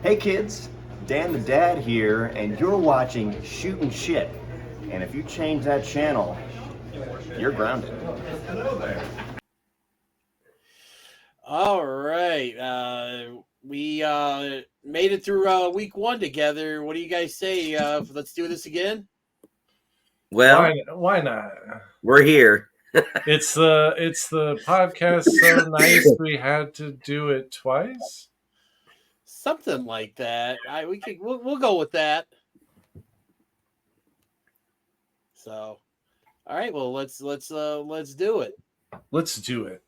Hey kids, Dan the Dad here, and you're watching Shootin' Shit. And if you change that channel, you're grounded. All right. We made it through week one together. What do you guys say? Let's do this again. Well, Why not? we're here. It's the podcast so nice we had to do it twice. Something like that. We'll go with that. So, all right. Well, let's do it. Let's do it.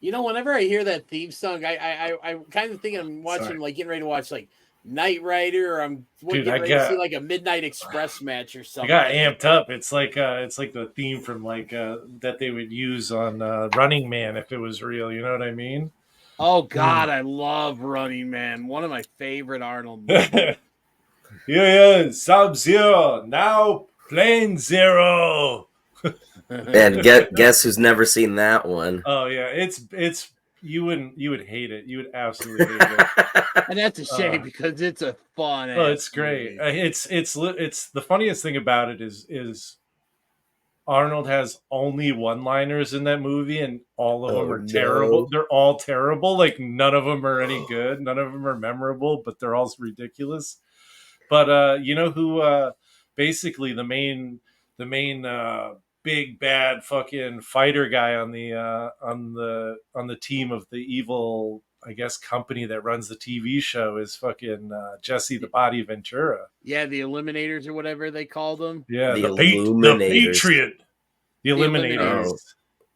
You know, whenever I hear that theme song, I kind of think I'm watching like getting ready to watch like Knight Rider, or I'm getting ready to see like a Midnight Express match or something. I got amped up. It's like the theme from that they would use on Running Man if it was real. You know what I mean? Oh God, I love Running Man. One of my favorite Arnold movies. Yeah, Sub-Zero now Plane Zero. And guess who's never seen that one? Oh yeah, it's you would hate it. You would absolutely hate it. And that's a shame because it's a fun. Oh, it's great. It's the funniest thing about it is Arnold has only one-liners in that movie, and all of them are terrible. They're all terrible. Like none of them are any good. None of them are memorable, but they're all ridiculous. But you know who? Basically, the main big bad fucking fighter guy on the team of the evil, I guess, company that runs the TV show is fucking Jesse the Body Ventura. Yeah, the Eliminators or whatever they called them. Yeah, The the Patriot. The Eliminators.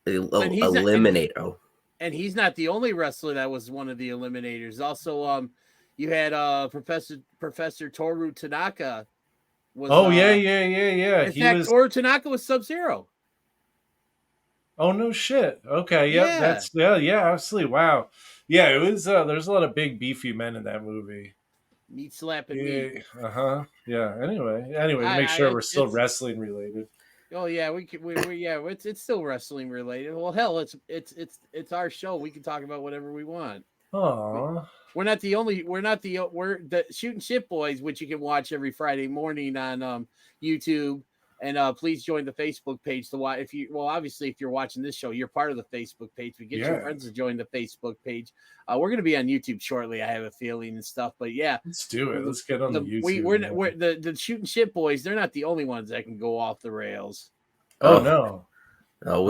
Eliminator. And he's not the only wrestler that was one of the Eliminators. Also, you had Professor Toru Tanaka. Yeah. In fact, Toru Tanaka was Sub-Zero. Oh no shit. Okay, yep, yeah, absolutely. Wow. Yeah, it was there's a lot of big beefy men in that movie. Meat slapping meat. Yeah. Anyway, to make sure we're still wrestling related. Oh yeah, it's still wrestling related. Well, hell, it's our show. We can talk about whatever we want. Aww. We're the Shootin' Shit Boys, which you can watch every Friday morning on YouTube. And please join the Facebook page to watch. Obviously, if you're watching this show, you're part of the Facebook page. But get your friends to join the Facebook page. We're going to be on YouTube shortly, I have a feeling, and stuff. But yeah, let's do it. Let's get on the YouTube. We're the Shootin' Shit Boys. They're not the only ones that can go off the rails. Oh no. Oh,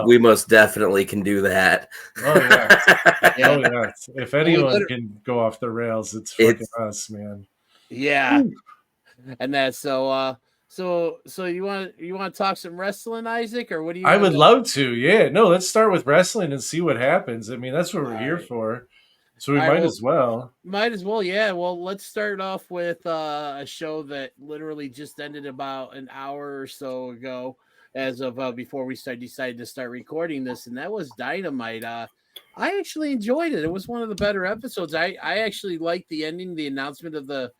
we most definitely can do that. Oh yeah. Oh yeah. If anyone can go off the rails, it's fucking us, man. Yeah. And that's so you want to talk some wrestling, Isaac, or what do you? I would love to. Yeah. No, let's start with wrestling and see what happens. I mean, that's what we're here for. So we might as well. Might as well, yeah. Well, let's start off with a show that literally just ended about an hour or so ago, as of before we decided to start recording this, and that was Dynamite. I actually enjoyed it. It was one of the better episodes. I actually liked the ending, the announcement of the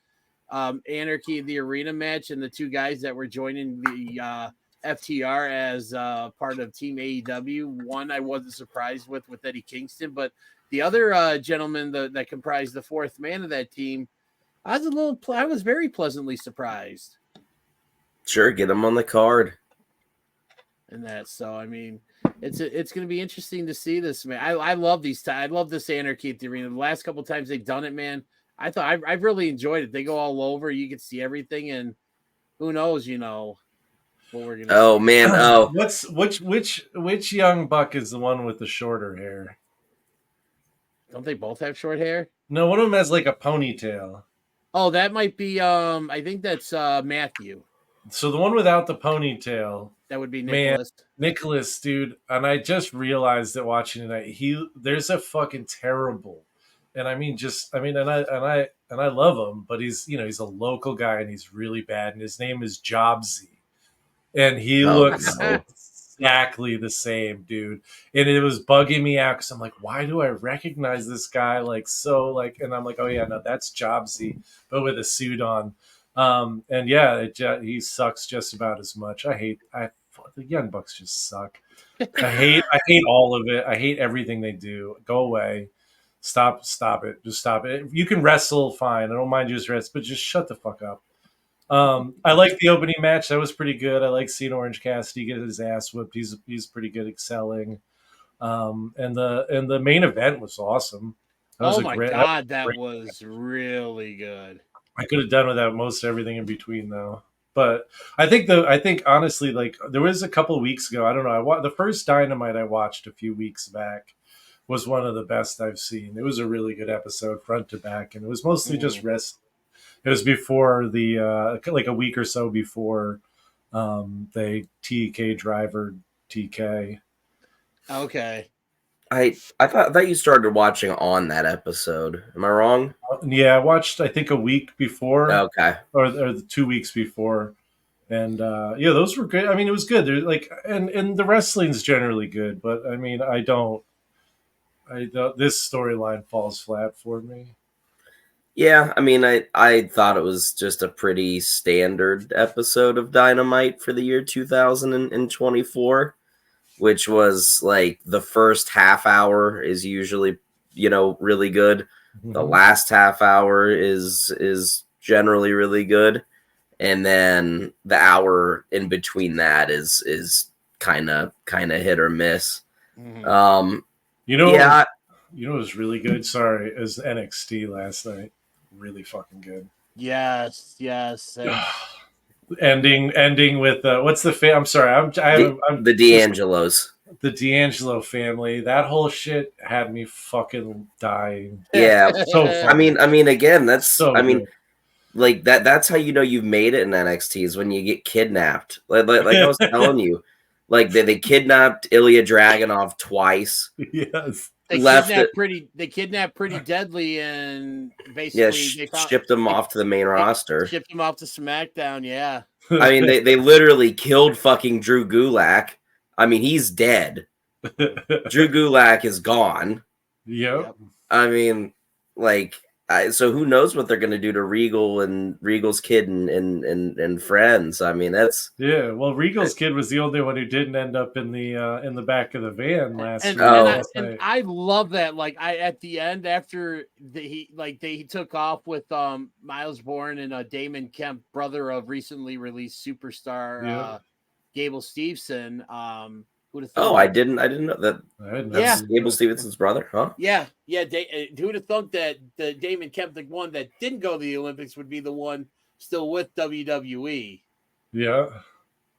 Anarchy of the Arena match, and the two guys that were joining the FTR as part of Team AEW. One I wasn't surprised with Eddie Kingston, but the other gentleman that comprised the fourth man of that team, I was very pleasantly surprised. Sure, get him on the card. and that. So I mean, it's going to be interesting to see this, man. I love these. I love this Anarchy at the Arena. The last couple times they've done it, man, I thought I've really enjoyed it. They go all over. You can see everything, and who knows, what we're gonna. Oh see. man, oh Which young buck is the one with the shorter hair? Don't they both have short hair? No, one of them has like a ponytail. Oh, that might be. I think that's Matthew. So the one without the ponytail, That would be Man. Nicholas. Nicholas, dude, and I just realized that watching tonight, there's a fucking terrible, and I mean and I love him, but he's a local guy and he's really bad, and his name is Jobsy, and he Oh, looks no. exactly the same, dude, and it was bugging me out because I'm like, why do I recognize this guy and I'm like, oh yeah, no, that's Jobsy, but with a suit on. And yeah, he sucks just about as much. The Young Bucks just suck. I hate all of it. I hate everything they do. Go away. Stop it. Just stop it. You can wrestle, fine. I don't mind you just wrestle, but just shut the fuck up. I like the opening match. That was pretty good. I like seeing Orange Cassidy get his ass whipped. He's pretty good excelling. And the main event was awesome. That was that was really good. I could have done without most everything in between, though. But I think honestly, like there was a couple of weeks ago. I don't know. The first Dynamite I watched a few weeks back was one of the best I've seen. It was a really good episode, front to back, and it was mostly just rest. It was before the like a week or so before they TK driver TK. Okay. I thought you started watching on that episode. Am I wrong? Yeah, I watched I think a week before. Okay. Or 2 weeks before. And yeah, those were good. I mean, it was good. They're like and the wrestling's generally good, but I mean, I don't this storyline falls flat for me. Yeah, I mean, I thought it was just a pretty standard episode of Dynamite for the year 2024. Which was like the first half hour is usually, really good. Mm-hmm. The last half hour is generally really good. And then the hour in between that is kind of hit or miss. Mm-hmm. Yeah. It was really good. Sorry, it was NXT last night. Really fucking good. Yes. Ending with what's the I'm sorry, I'm the D'Angelos. The D'Angelo family. That whole shit had me fucking dying. Yeah. So fun. I mean, again, that's so good. Like that's how you've made it in NXT is when you get kidnapped. Like I was telling you, like they kidnapped Ilya Dragunov twice. Yes. They kidnapped Pretty Deadly and basically they shipped him off to the main roster. Shipped him off to SmackDown, yeah. I mean, they literally killed fucking Drew Gulak. I mean, he's dead. Drew Gulak is gone. Yep. I mean, like, so who knows what they're gonna do to Regal and Regal's kid and friends? I mean, that's Well, Regal's kid was the only one who didn't end up in the back of the van last night. And I love that. Like at the end after he took off with Miles Bourne and Damon Kemp, brother of recently released superstar Gable Steveson. I didn't know that. That's Gable Stevenson's brother, huh? Yeah. Who'd have thought that the Damon Kemp, the one that didn't go to the Olympics, would be the one still with WWE? Yeah.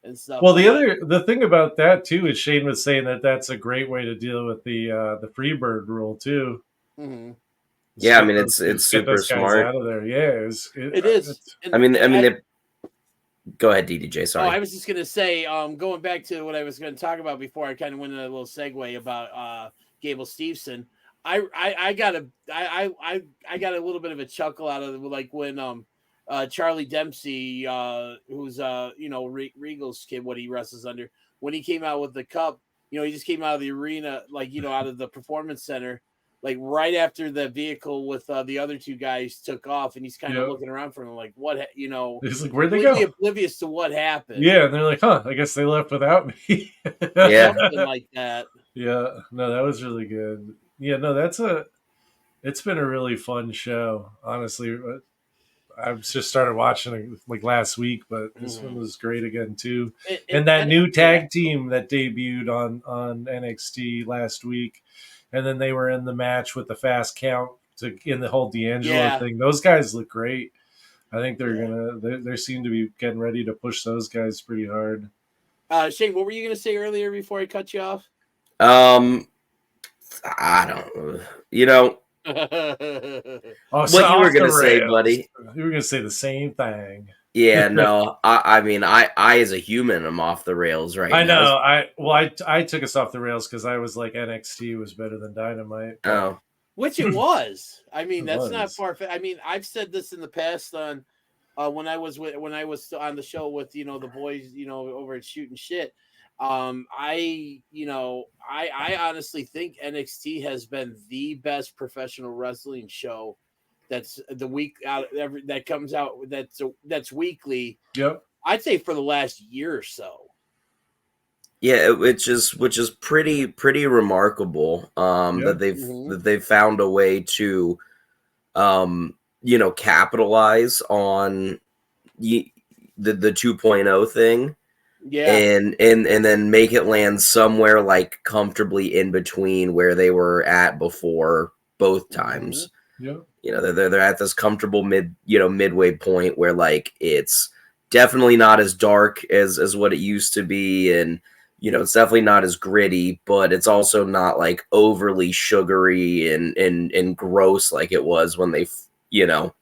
And stuff. Well, the thing about that too is Shane was saying that that's a great way to deal with the Freebird rule too. Mm-hmm. Yeah, I mean it's super smart. Out of there. Yeah, it is. I mean, go ahead, DDJ. Sorry. Oh, I was just gonna say, going back to what I was gonna talk about before, I kind of went in a little segue about Gable Steveson. I got a little bit of a chuckle out of it, like when Charlie Dempsey, who's Regal's kid, what he wrestles under, when he came out with the cup, he just came out of the arena, like out of the performance center, like right after the vehicle with the other two guys took off, and he's kind of looking around for him, like what, he's like, where'd they go? Oblivious to what happened. Yeah, and they're like, huh, I guess they left without me. Yeah, something like that. Yeah, no, that was really good. Yeah, no, it's been a really fun show, honestly. I've just started watching it like last week, but this one Mhm. was great again too. It- And that it- new yeah. tag team that debuted on NXT last week, and then they were in the match with the Fast Count in the whole D'Angelo Yeah. thing. Those guys look great. I think they're Yeah. gonna. They seem to be getting ready to push those guys pretty hard. Shane, what were you going to say earlier before I cut you off? I don't know. You know Oh, what you were gonna say, buddy? You were gonna say the same thing. Yeah, no. I mean, I as a human am off the rails right I now. know. I took us off the rails because I was like NXT was better than Dynamite. Oh, Which it was. I mean, It that's not was. far. I mean, I've said this in the past on when I was on the show with the boys over at Shooting Shit. I honestly think NXT has been the best professional wrestling show that's the week out that comes out that's weekly. Yep. I'd say for the last year or so. yeah, which is pretty remarkable. Yeah. That they've found a way to, capitalize on the 2.0 thing. Yeah. And then make it land somewhere like comfortably in between where they were at before both times. Yeah. They're at this comfortable midway point where like it's definitely not as dark as what it used to be, and it's definitely not as gritty, but it's also not like overly sugary and gross like it was when they Right.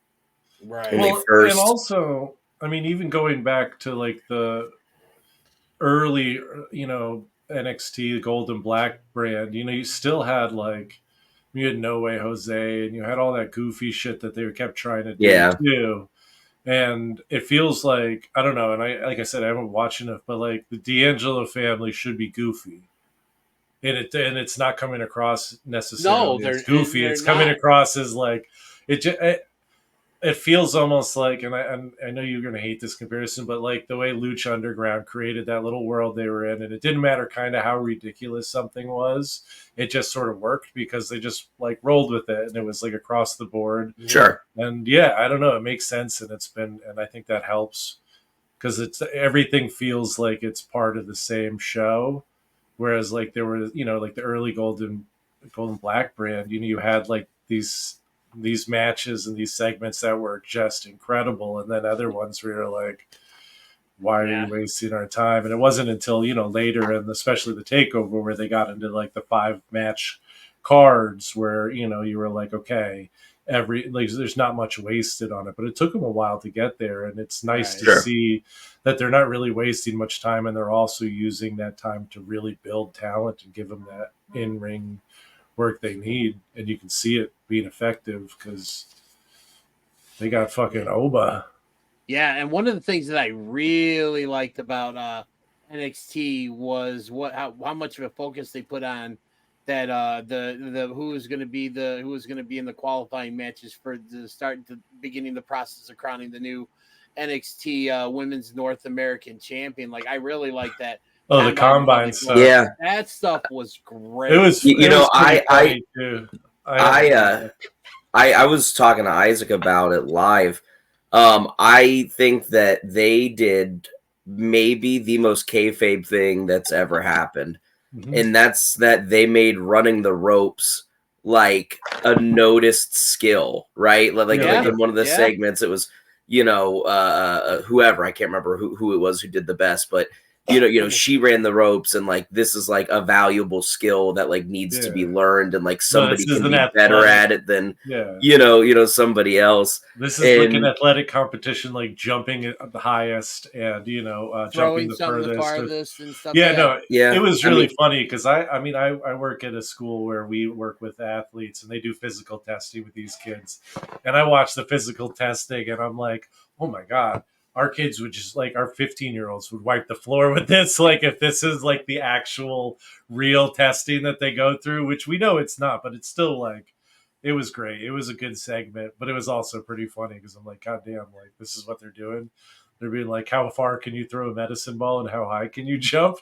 when they Well, first. and also, I mean, even going back to like the early, NXT Golden Black brand, you still had like you had No Way Jose, and you had all that goofy shit that they kept trying to do Yeah. too. And it feels like, I don't know, and like I said, I haven't watched enough, but like the D'Angelo family should be goofy. And it's not coming across necessarily No, as goofy. they're It's coming not. across as like it feels almost like, and I know you're going to hate this comparison, but like the way Lucha Underground created that little world they were in, and it didn't matter kind of how ridiculous something was, it just sort of worked because they just like rolled with it, and it was like across the board. Sure. And yeah, I don't know, it makes sense, and I think that helps because everything feels like it's part of the same show, whereas like there were like the early Golden Black brand, you had like these matches and these segments that were just incredible, and then other ones where you're like, why are you wasting our time? And it wasn't until later, and especially the takeover, where they got into like the 5-match cards where you were like, okay, there's not much wasted on it, but it took them a while to get there, and it's nice to Sure. see that they're not really wasting much time, and they're also using that time to really build talent and give them that in-ring work they need, and you can see it being effective because they got fucking Oba. Yeah, and one of the things that I really liked about NXT was how much of a focus they put on that the who was going to be in the qualifying matches for the beginning the process of crowning the new NXT Women's North American Champion. Like I really like that. Oh, the combine stuff. Yeah. That stuff was great. It was. I was talking to Isaac about it live. I think that they did maybe the most kayfabe thing that's ever happened. Mm-hmm. And that's that they made running the ropes like a noticed skill, right? Like in one of the segments, it was, whoever, I can't remember who it was who did the best, but she ran the ropes, and like this is like a valuable skill that like needs to be learned, and like somebody can be better at it than somebody else. This is like an athletic competition, like jumping at the highest and jumping the farthest and stuff. It was really funny because I work at a school where we work with athletes, and they do physical testing with these kids, and I watch the physical testing, and I'm like, oh my god. Our kids would just like our 15-year-olds would wipe the floor with this. Like if this is like the actual real testing that they go through, which we know it's not, but it's still like, it was great. It was a good segment, but it was also pretty funny because I'm like, God damn, like this is what they're doing. They're being like, how far can you throw a medicine ball and how high can you jump?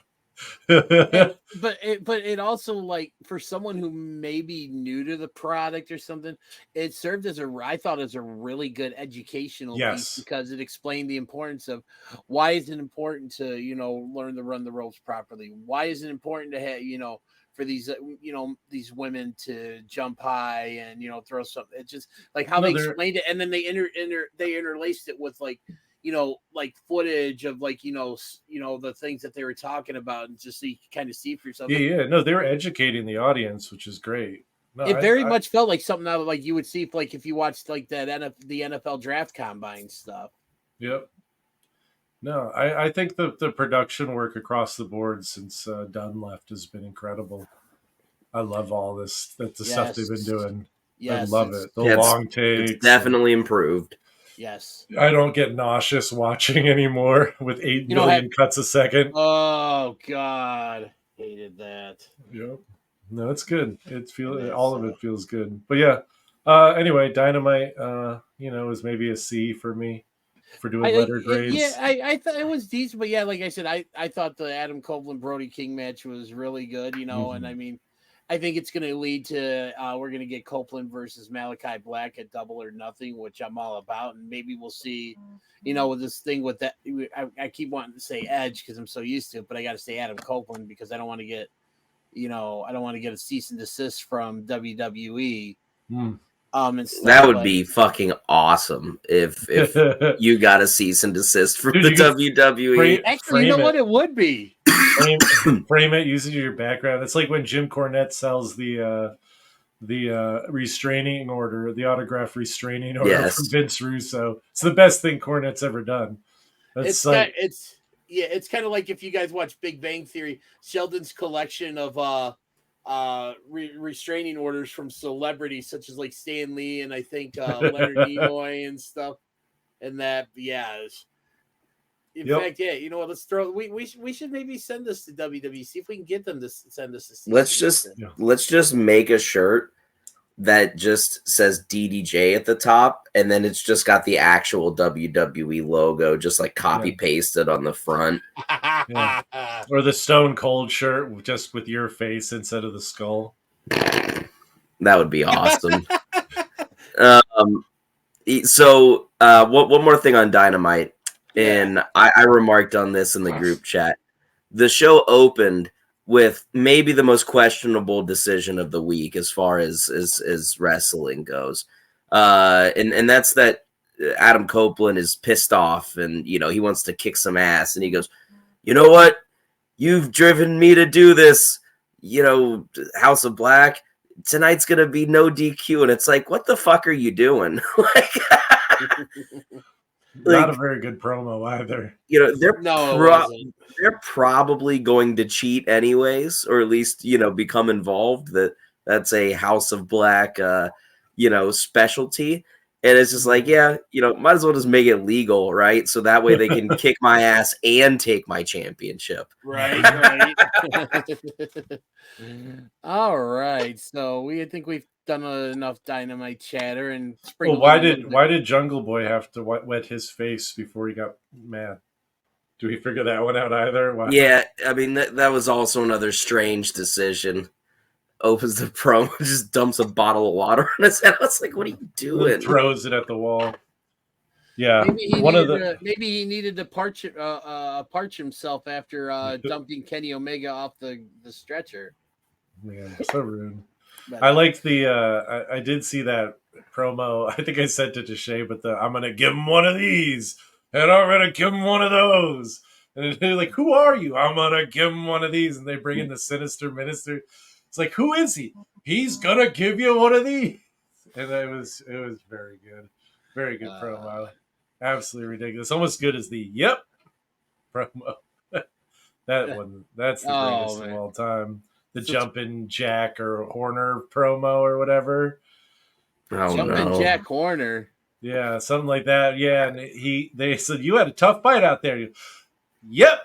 But it also, like, for someone who may be new to the product or something, it served as I thought as a really good educational piece Yes. because it explained the importance of why is it important to learn to run the ropes properly. Why is it important to have for these these women to jump high and throw something. It just like how No, they they're- explained it, and then they interlaced it with like like footage of like the things that they were talking about, and just so you can kind of see for yourself. Yeah. No, they were educating the audience, which is great. No, It very much felt like something out of like you would see if you watched like the NFL draft combine stuff. Yep. No, I think the production work across the board since Dunn left has been incredible. I love all this the stuff they've been doing. Yes, I love it. The Yeah, long takes. It's definitely improved. Yes. I don't get nauseous watching anymore with 8 million cuts a second. Oh God, hated that. Yep. No, it's good. All of it feels good. But yeah. Anyway, Dynamite, is maybe a C for me for doing letter grades. Yeah, I thought it was decent, but yeah, like I said, I thought the Adam Copeland Brody King match was really good, and I mean, I think it's going to lead to we're going to get Copeland versus Malachi Black at Double or Nothing, which I'm all about, and maybe we'll see, with this thing with that. I keep wanting to say Edge because I'm so used to it, but I got to say Adam Copeland because I don't want to get, I don't want to get a cease and desist from WWE. That would be fucking awesome if you got a cease and desist from the WWE. Actually, you know what? It would be. Frame it using your background. It's like when Jim Cornette sells the restraining order, the autograph restraining order from Vince Russo. It's the best thing Cornette's ever done. It's kind of like if you guys watch Big Bang Theory, Sheldon's collection of restraining orders from celebrities such as like Stan Lee and I think Leonard Nimoy and stuff, and that in fact, yeah, you know what? Let's throw. We should maybe send this to WWE. See if we can get them to send us a. Let's just make a shirt that just says DDJ at the top, and then it's just got the actual WWE logo, just like copy pasted on the front. Or the Stone Cold shirt, just with your face instead of the skull. That would be awesome. So, one more thing on Dynamite. And I remarked on this in the group chat. The show opened with maybe the most questionable decision of the week as far as wrestling goes. And that's that Adam Copeland is pissed off and, he wants to kick some ass. And he goes, you know what? You've driven me to do this, House of Black. Tonight's going to be no DQ. And it's like, what the fuck are you doing? Not a very good promo either. They're probably going to cheat anyways, or at least become involved. That's a House of Black, specialty. And it's just like, might as well just make it legal, right? So that way they can kick my ass and take my championship. Right. All right. So I think we've done enough Dynamite chatter and Well, why did Jungle Boy have to wet his face before he got mad? Do we figure that one out either? Why? Yeah, I mean that was also another strange decision. Opens the promo, just dumps a bottle of water on his head. I was like, "What are you doing?" Throws it at the wall. Yeah, maybe he needed to parch himself after dumping Kenny Omega off the stretcher. Man, so rude. I liked I did see that promo. I think I sent it to Shay, but I'm gonna give him one of these, and I'm gonna give him one of those. And they're like, "Who are you?" I'm gonna give him one of these, and they bring in the Sinister Minister. It's like, who is he? He's gonna give you one of these, and it was very good promo. Absolutely ridiculous, almost good as the "Yep" promo. That's the greatest of all time. The Jumpin' Jack or Horner promo or whatever. Jumpin' Jack Horner. Yeah, something like that. Yeah, and they said you had a tough fight out there. Yep.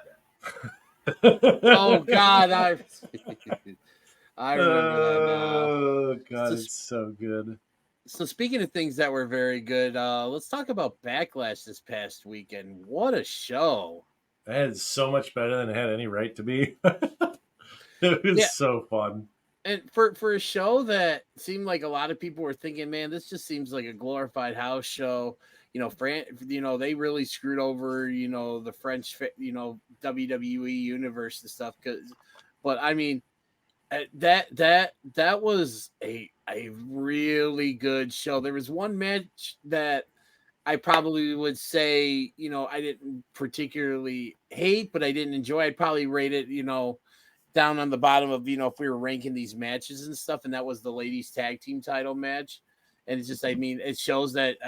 Oh God, I remember that now. Oh God, it's so good. So speaking of things that were very good, let's talk about Backlash this past weekend. What a show! That is so much better than it had any right to be. It was so fun. And for a show that seemed like a lot of people were thinking, man, this just seems like a glorified house show. They really screwed over, the French, WWE universe and stuff. But I mean, that was a really good show. There was one match that I probably would say, I didn't particularly hate, but I didn't enjoy. I'd probably rate it, down on the bottom of, if we were ranking these matches and stuff. And that was the ladies tag team title match. And it's just, I mean, it shows that,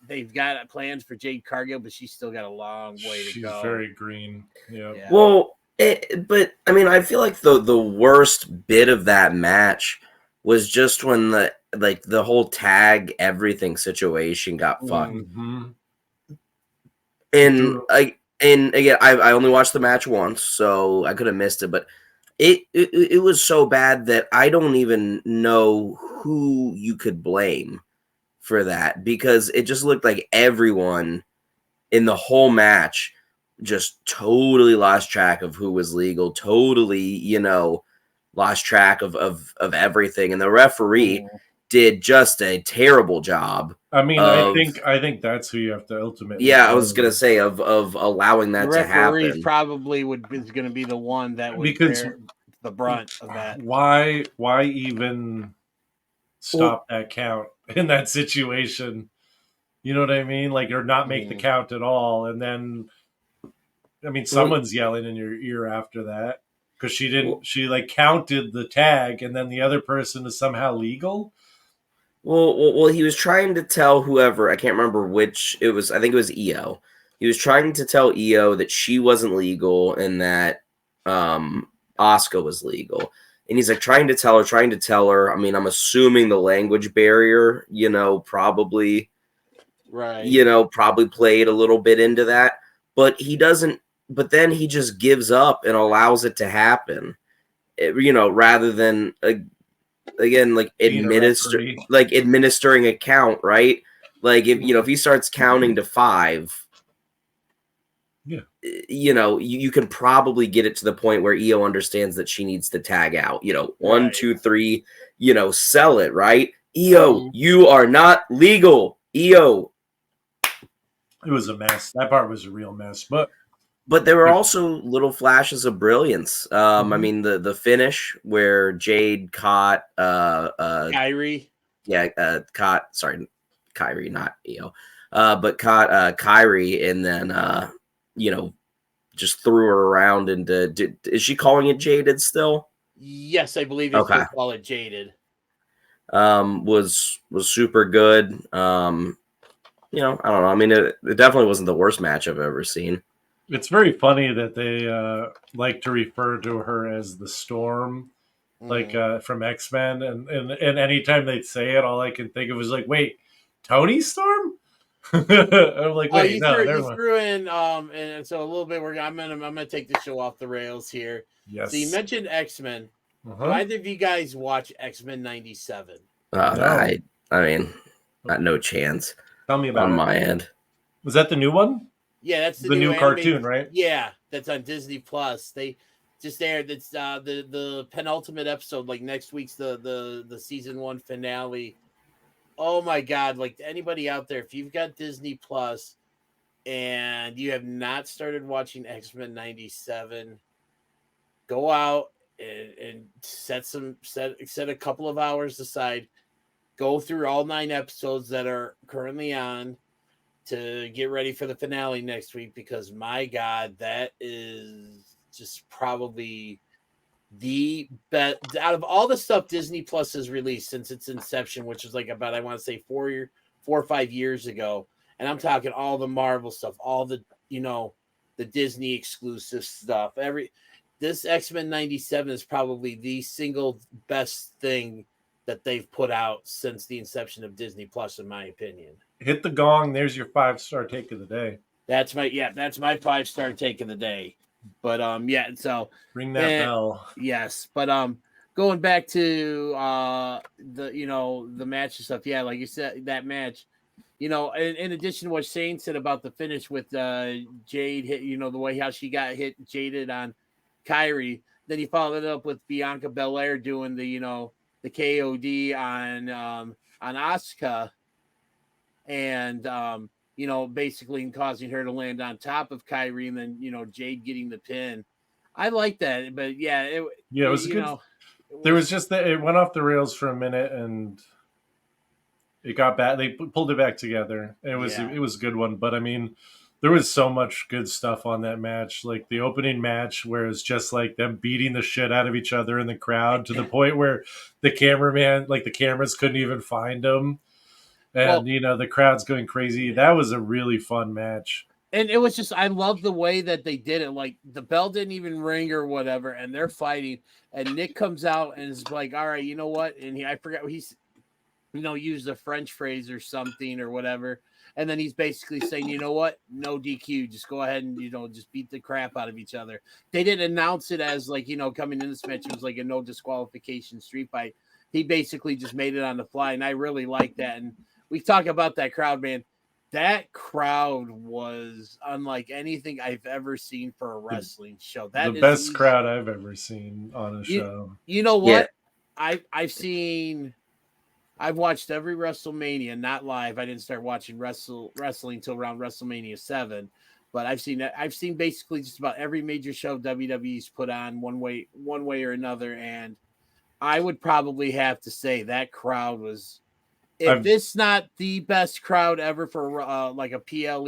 they've got plans for Jade Cargill, but she's still got a long way to go. She's very green. Yeah. Well, but I mean, I feel like the worst bit of that match was just when the whole tag everything situation got fun. Mm-hmm. And again, I only watched the match once, so I could have missed it. But it was so bad that I don't even know who you could blame for that, because it just looked like everyone in the whole match just totally lost track of who was legal, totally, lost track of everything. And the referee did just a terrible job. I mean, I think that's who you have to ultimately. Yeah, I was gonna say of allowing that to happen. The referee probably is going to be the one that would bear the brunt of that. Why even stop that count in that situation? You know what I mean? Like, or not make the count at all, and then, I mean, someone's yelling in your ear after that because she didn't. She counted the tag, and then the other person is somehow legal. Well, he was trying to tell whoever, I can't remember which it was. I think it was EO. He was trying to tell EO that she wasn't legal and that Asuka was legal. And he's trying to tell her. I mean, I'm assuming the language barrier, probably, right? Probably played a little bit into that. But he doesn't. But then he just gives up and allows it to happen. Rather than. Again, administering a count, right? Like if he starts counting to 5, you can probably get it to the point where EO understands that she needs to tag out. 1, 2, 3, sell it, right? EO, you are not legal. EO. It was a mess. That part was a real mess, But there were also little flashes of brilliance. I mean, the finish where Jade caught Kairi. Yeah, caught Kairi, not EO. But caught Kairi and then just threw her around and is she calling it Jaded still? Yes, I believe they still call it Jaded. Was super good. I don't know. I mean, it definitely wasn't the worst match I've ever seen. It's very funny that they like to refer to her as the Storm, from X-Men, and anytime they say it, all I can think of is wait, Tony Storm? I'm like, wait, you threw in and so a little bit. I'm gonna take the show off the rails here. Yes. So you mentioned X-Men. Do either of you guys watch X-Men '97? No. I mean, no chance. Tell me about on it. my end. Was that the new one? Yeah, that's the new cartoon, right? Yeah, that's on Disney Plus. They just aired. It's the penultimate episode. Next week's the season 1 finale. Oh my God! Anybody out there, if you've got Disney Plus and you have not started watching X-Men '97, go out and set a couple of hours aside. Go through all 9 episodes that are currently on to get ready for the finale next week, because my God, that is just probably the best out of all the stuff Disney Plus has released since its inception, which was about, I want to say 4 or 5 years ago. And I'm talking all the Marvel stuff, all the, the Disney exclusive stuff. This X-Men '97 is probably the single best thing that they've put out since the inception of Disney Plus, in my opinion. Hit the gong. There's your 5-star take of the day. That's my 5-star take of the day. But so ring that bell. Yes, but going back to the match and stuff. Yeah, like you said, that match. in addition to what Shane said about the finish with Jade hit, the way how she got hit jaded on Kyrie, then he followed it up with Bianca Belair doing the KOD on Asuka, and basically causing her to land on top of Kyrie, and then Jade getting the pin. I like that, but yeah, it was good. There was just that it went off the rails for a minute, and it got bad. They pulled it back together. It was a good one, but I mean, there was so much good stuff on that match. Like the opening match, where it's just like them beating the shit out of each other in the crowd to the point where the cameraman, like the cameras couldn't even find them, and the crowd's going crazy. That was a really fun match. And it was just, I love the way that they did it. Like the bell didn't even ring or whatever, and they're fighting, and Nick comes out and is like, "All right, you know what?" And I forgot what he's. Used a French phrase or something or whatever. And then he's basically saying, you know what? No DQ. Just go ahead and, just beat the crap out of each other. They didn't announce it as like, coming in this match, it was like a no disqualification street fight. He basically just made it on the fly. And I really like that. And we talk about that crowd, man. That crowd was unlike anything I've ever seen for a wrestling show. That the best crowd I've ever seen on a show. You know what? Yeah. I've watched every WrestleMania, not live. I didn't start watching wrestling until around WrestleMania 7, but I've seen basically just about every major show WWE's put on one way or another, and I would probably have to say that crowd was, if it's not the best crowd ever for like a PLE,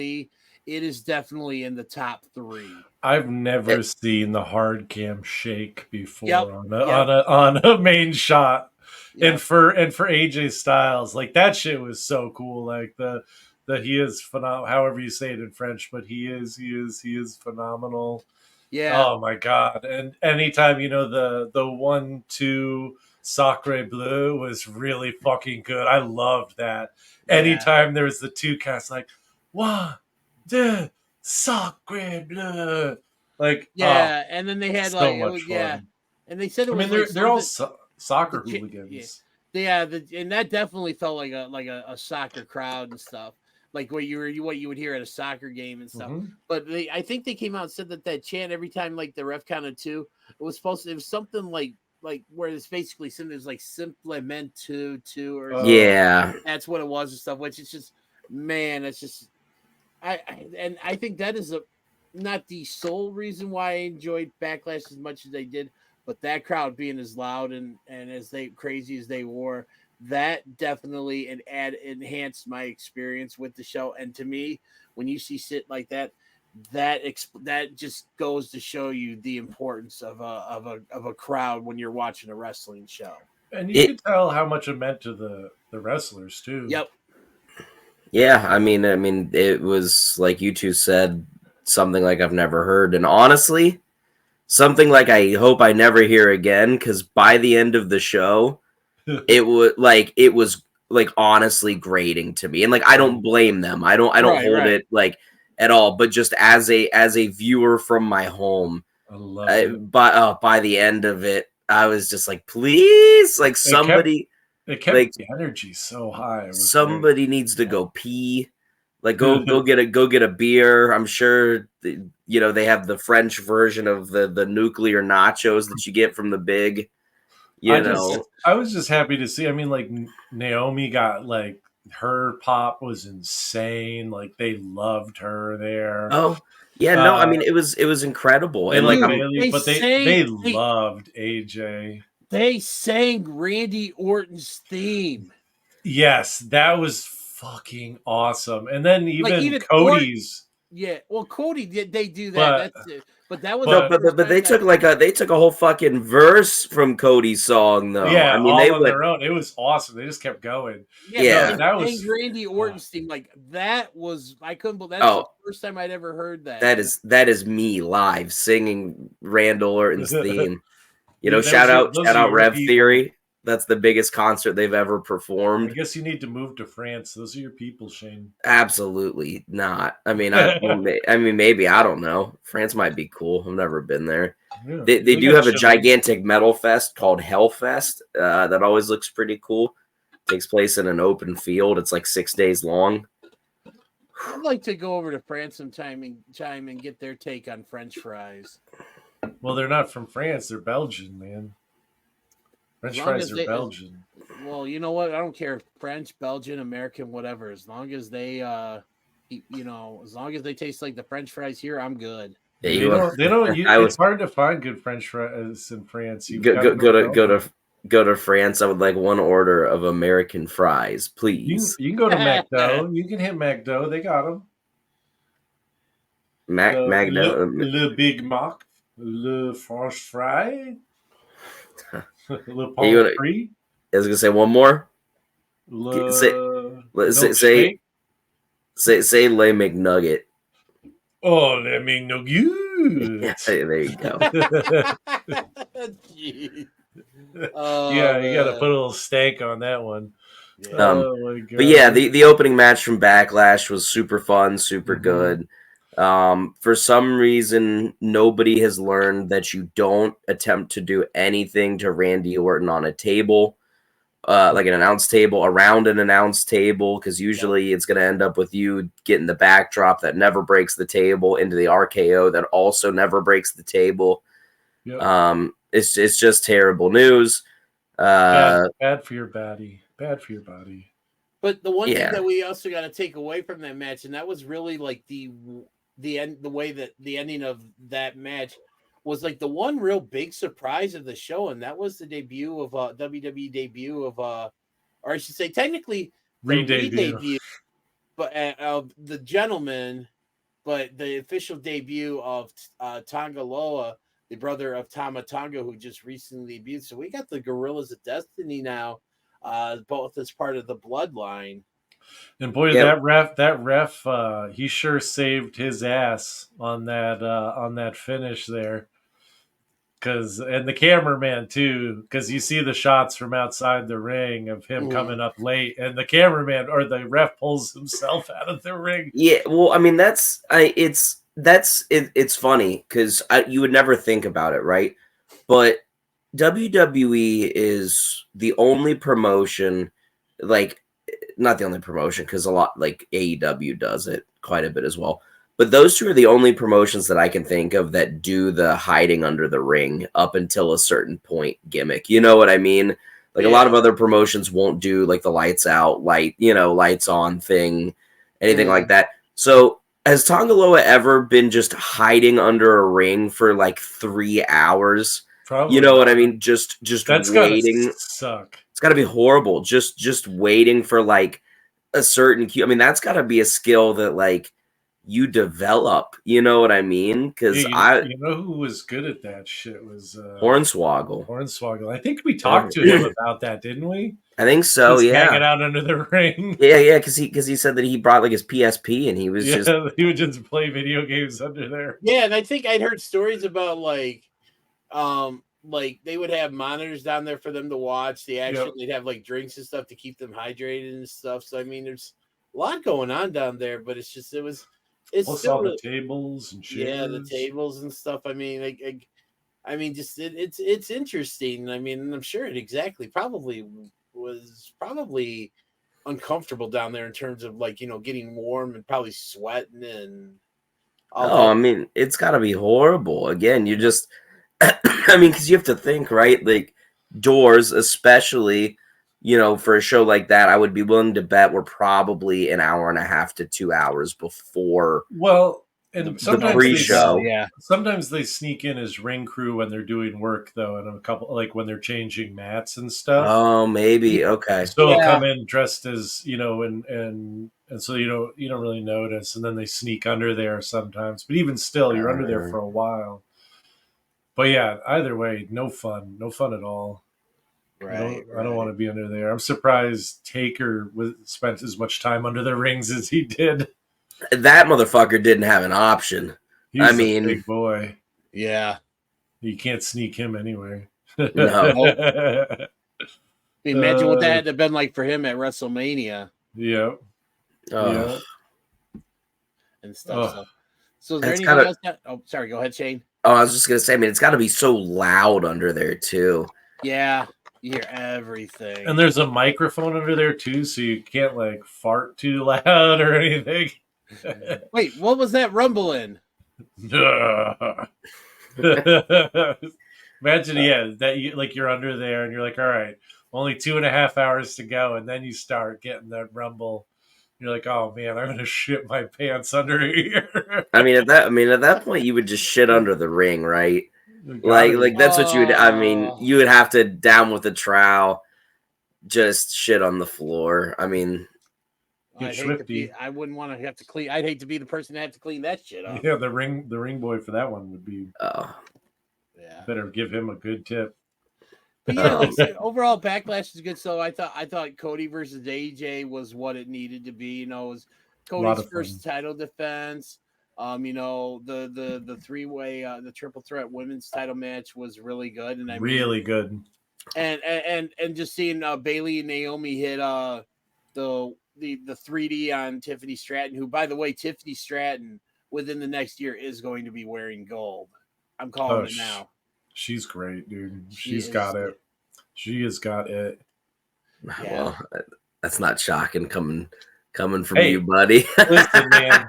it is definitely in the top 3. I've never seen the hard cam shake before on a main shot. Yeah. And for AJ Styles, like that shit was so cool. Like the he is phenomenal. However you say it in French, but he is phenomenal. Yeah. Oh my god! And anytime the 1-2 Sacre Bleu was really fucking good. I loved that. Yeah. Anytime there was the two cats like 1, 2 Sacre Bleu, like and then they had so much fun. and they said it was. I mean, they're all soccer hooligans. Yeah, and that definitely felt like a soccer crowd and stuff, like what you would hear at a soccer game and stuff. Mm-hmm. But I think they came out and said that chant every time like the ref counted 2, it was something like where it's basically something that's like simplemente 2 or something. That's what it was and stuff. Which is just, man, it's just I think that is not the sole reason why I enjoyed Backlash as much as I did. But that crowd being as loud and as crazy as they were, that definitely enhanced my experience with the show. And to me, when you see shit like that, that just goes to show you the importance of a crowd when you're watching a wrestling show. And you could tell how much it meant to the wrestlers too. Yep. Yeah, I mean, it was like you two said, something like I've never heard, and honestly, something like I hope I never hear again, because by the end of the show, it was honestly grating to me, and like I don't blame them. I don't hold it like at all. But just as a viewer from my home, I love it. By the end of it, I was just like, please, like somebody. It kept the energy so high. Somebody needs to go pee. Like go get a beer. I'm sure they have the French version of the nuclear nachos that you get from the big. I was just happy to see. I mean, like Naomi got like her pop was insane. Like they loved her there. Oh yeah, no, I mean it was incredible, and like they loved AJ. They sang Randy Orton's theme. Yes, that was fucking awesome. And then even Cody's. Well, Cody did. They do that. But that was. But they took a whole fucking verse from Cody's song though. Yeah, I mean all on their own. It was awesome. They just kept going. Yeah, that was Randy Orton's theme. Like that was. I couldn't believe that's the first time I'd ever heard that. That is me live singing Randall Orton's theme. Shout out Rev Theory. That's the biggest concert they've ever performed. I guess you need to move to France. Those are your people, Shane. Absolutely not. I mean, maybe, I don't know. France might be cool. I've never been there. Yeah, they do have a gigantic metal fest called Hellfest that always looks pretty cool. Takes place in an open field. It's like 6 days long. I'd like to go over to France sometime and get their take on French fries. Well, they're not from France; they're Belgian, man. French fries are Belgian. Well, you know what? I don't care if French, Belgian, American, whatever. As long as they, as long as they taste like the French fries here, I'm good. Yeah, they don't. It's hard to find good French fries in France. Go to France. I would like one order of American fries, please. You can go to McDo. You can hit McDo. They got them. McDo. Le Big Mac. Le French fry. Le I Pommes was gonna say one more. Say Le McNugget. Oh, Le McNugget. Yeah, there you go. Yeah, you got to put a little stank on that one. Yeah. Oh my God. But yeah, the opening match from Backlash was super fun, super good. For some reason, nobody has learned that you don't attempt to do anything to Randy Orton on a table, like an announce table, around an announce table, because usually it's going to end up with you getting the backdrop that never breaks the table into the RKO that also never breaks the table. Yep. It's just terrible news. Bad for your body. Bad for your body. But the one thing that we also got to take away from that match, and that was really like the way that the ending of that match was like the one real big surprise of the show, and that was the debut of WWE debut of or I should say technically re-debut, but of the gentleman, but the official debut of Tonga Loa, the brother of Tama Tonga, who just recently debuted. So we got the Gorillas of Destiny now, both as part of the bloodline. And boy, that ref, he sure saved his ass on that finish there. And the cameraman too, because you see the shots from outside the ring of him coming up late, and the cameraman or the ref pulls himself out of the ring. Yeah, well, I mean it's funny because you would never think about it, right? But WWE is the only promotion, like not the only promotion, because a lot like AEW does it quite a bit as well. But those two are the only promotions that I can think of that do the hiding under the ring up until a certain point gimmick. You know what I mean? Like a lot of other promotions won't do like the lights out, lights on thing, anything like that. So has Tonga Loa ever been just hiding under a ring for like 3 hours? Probably. You know what I mean? Just that's waiting. Gotta suck. It's got to be horrible. Just waiting for like a certain cue. I mean, that's got to be a skill that like you develop. You know what I mean? Because you know who was good at that shit was Hornswoggle. Hornswoggle. I think we talked to him about that, didn't we? I think so. Just hanging out under the ring. Yeah. Because he said that he brought like his PSP and he was he would just play video games under there. Yeah, and I think I'd heard stories about like they would have monitors down there for them to watch the action. They'd have like drinks and stuff to keep them hydrated and stuff. So I mean, there's a lot going on down there, but it's plus all the tables and chairs. Yeah, the tables and stuff. I mean, it's interesting. I mean, I'm sure it was probably uncomfortable down there in terms of like getting warm and probably sweating and. I mean, it's got to be horrible. Again, you just. I mean, because you have to think, right? Like doors, especially, for a show like that, I would be willing to bet we're probably an hour and a half to 2 hours before. Well, and the pre-show. Sometimes they sneak in as ring crew when they're doing work, though, and a couple like when they're changing mats and stuff. Oh, maybe okay. So they'll come in dressed as and so you don't really notice, and then they sneak under there sometimes. But even still, you're under there for a while. But yeah, either way, no fun at all. Right. I don't want to be under there. I'm surprised Taker spent as much time under the rings as he did. That motherfucker didn't have an option. He's a big boy. Yeah. You can't sneak him anyway. No. Imagine what that had to have been like for him at WrestleMania. Yeah. And stuff. So is there anything else? Oh, sorry. Go ahead, Shane. Oh, I was just gonna say, I mean, it's got to be so loud under there too. Yeah, you hear everything. And there's a microphone under there too, so you can't like fart too loud or anything. Wait, what was that rumble in? Imagine, yeah, that you like you're under there and you're like, all right, only 2.5 hours to go, and then you start getting that rumble. You're like, oh man, I'm gonna shit my pants under here. I mean, at that point, you would just shit under the ring, right? Gotta Like be. that's what you would. I mean, Oh. you would have to down with the trowel, just shit on the floor. I mean, Get I'd hate to swifty. be, I wouldn't want to have to clean. I'd hate to be the person to have to clean that shit up. Yeah, the ring boy for that one would be Yeah. better. Give him a good tip. But yeah, like, so overall backlash is good. So I thought Cody versus AJ was what it needed to be. You know, it was Cody's first title defense. You know, the three-way, the triple threat women's title match was really good, and I mean, Really good. and just seeing Bailey and Naomi hit the 3D on Tiffany Stratton, who, by the way, Tiffany Stratton within the next year is going to be wearing gold. I'm calling it now. She's great, dude. She She's got it. She has got it. Yeah. well, that's not shocking coming from Hey, you, buddy. Listen, man.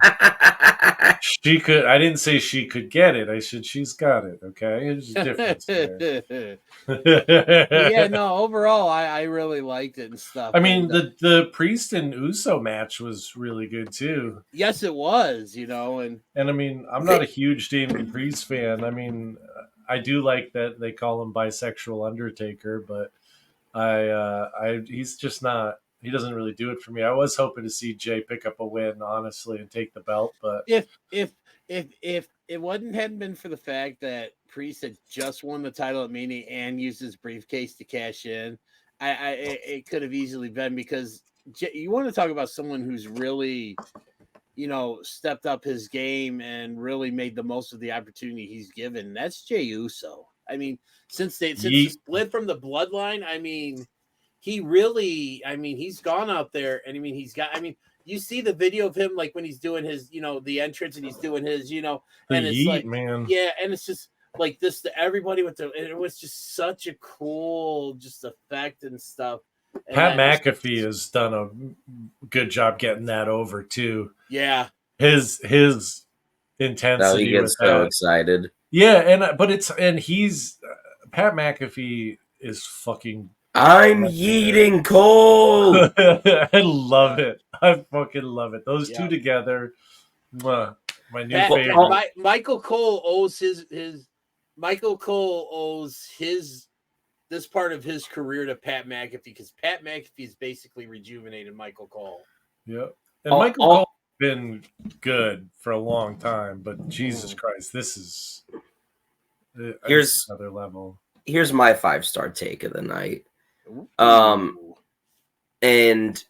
She could. I didn't say she could get it. I said she's got it. Okay, there's a difference there. Yeah, no. Overall, I really liked it and stuff. I mean, and, the Priest and Uso match was really good too. yes, it was. You know, and I mean, I'm not a huge Damian Priest fan. I mean, I do like that they call him bisexual Undertaker, but he's just not. He doesn't really do it for me. I was hoping to see Jay pick up a win, honestly, and take the belt, but if it hadn't been for the fact that Priest had just won the title at Mania and used his briefcase to cash in, it could have easily been, because you want to talk about someone who's really, you know, stepped up his game and really made the most of the opportunity he's given. That's Jey Uso. I mean, since the split from the Bloodline, I mean, he really, I mean, he's gone out there, and I mean, you see the video of him, like when he's doing his, you know, the entrance, and he's doing his, you know, and it's like, man. Yeah, and it's just like this to everybody with it was just such a cool just effect and stuff. And Pat McAfee has done a good job getting that over too. Yeah, his intensity. He gets so excited. Yeah, and he's Pat McAfee is fucking. I'm yeeting Cole. I love it. I fucking love it. Those two together. My new favorite. Michael Cole owes this part of his career to Pat McAfee, because Pat McAfee's basically rejuvenated Michael Cole. Yep. And Michael Cole's been good for a long time, but Jesus Christ, this is here's another level. Here's my 5-star take of the night. And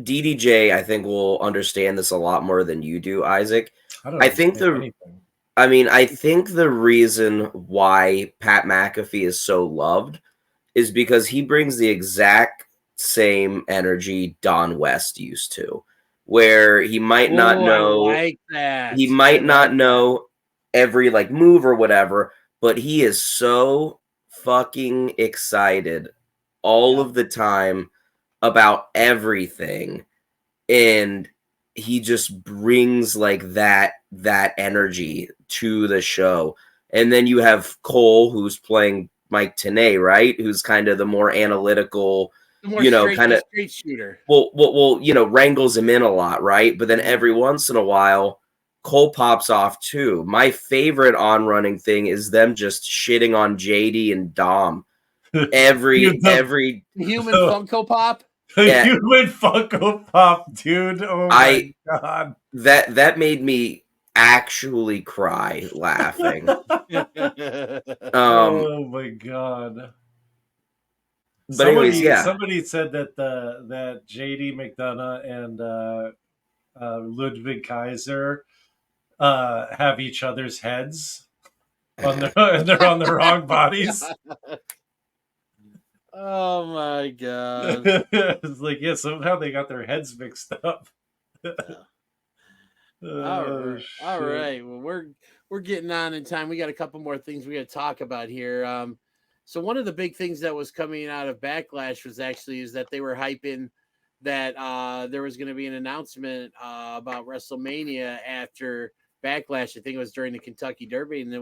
DDJ, I think, will understand this a lot more than you do, Isaac. I think the reason why Pat McAfee is so loved is because he brings the exact same energy Don West used to, where he might not know, he might not know every like move or whatever, but he is so fucking excited all of the time about everything, and he just brings like that energy to the show. And then you have Cole, who's playing Mike Tenay, right? Who's kind of the more analytical, kind of straight shooter. Well, wrangles him in a lot, right? But then every once in a while, Cole pops off too. My favorite on-running thing is them just shitting on JD and Dom. Every human Funko Pop. Yeah. Human Funko Pop, dude. Oh my god. That made me actually cry laughing. Oh my god. But somebody said that that JD McDonough and Ludwig Kaiser have each other's heads and they're on the wrong bodies. Oh my god. It's like, yeah, somehow they got their heads mixed up. All right. Well, we're getting on in time. We got a couple more things we got to talk about here. So one of the big things that was coming out of Backlash was is that they were hyping that there was going to be an announcement about WrestleMania after Backlash. I think it was during the Kentucky Derby, and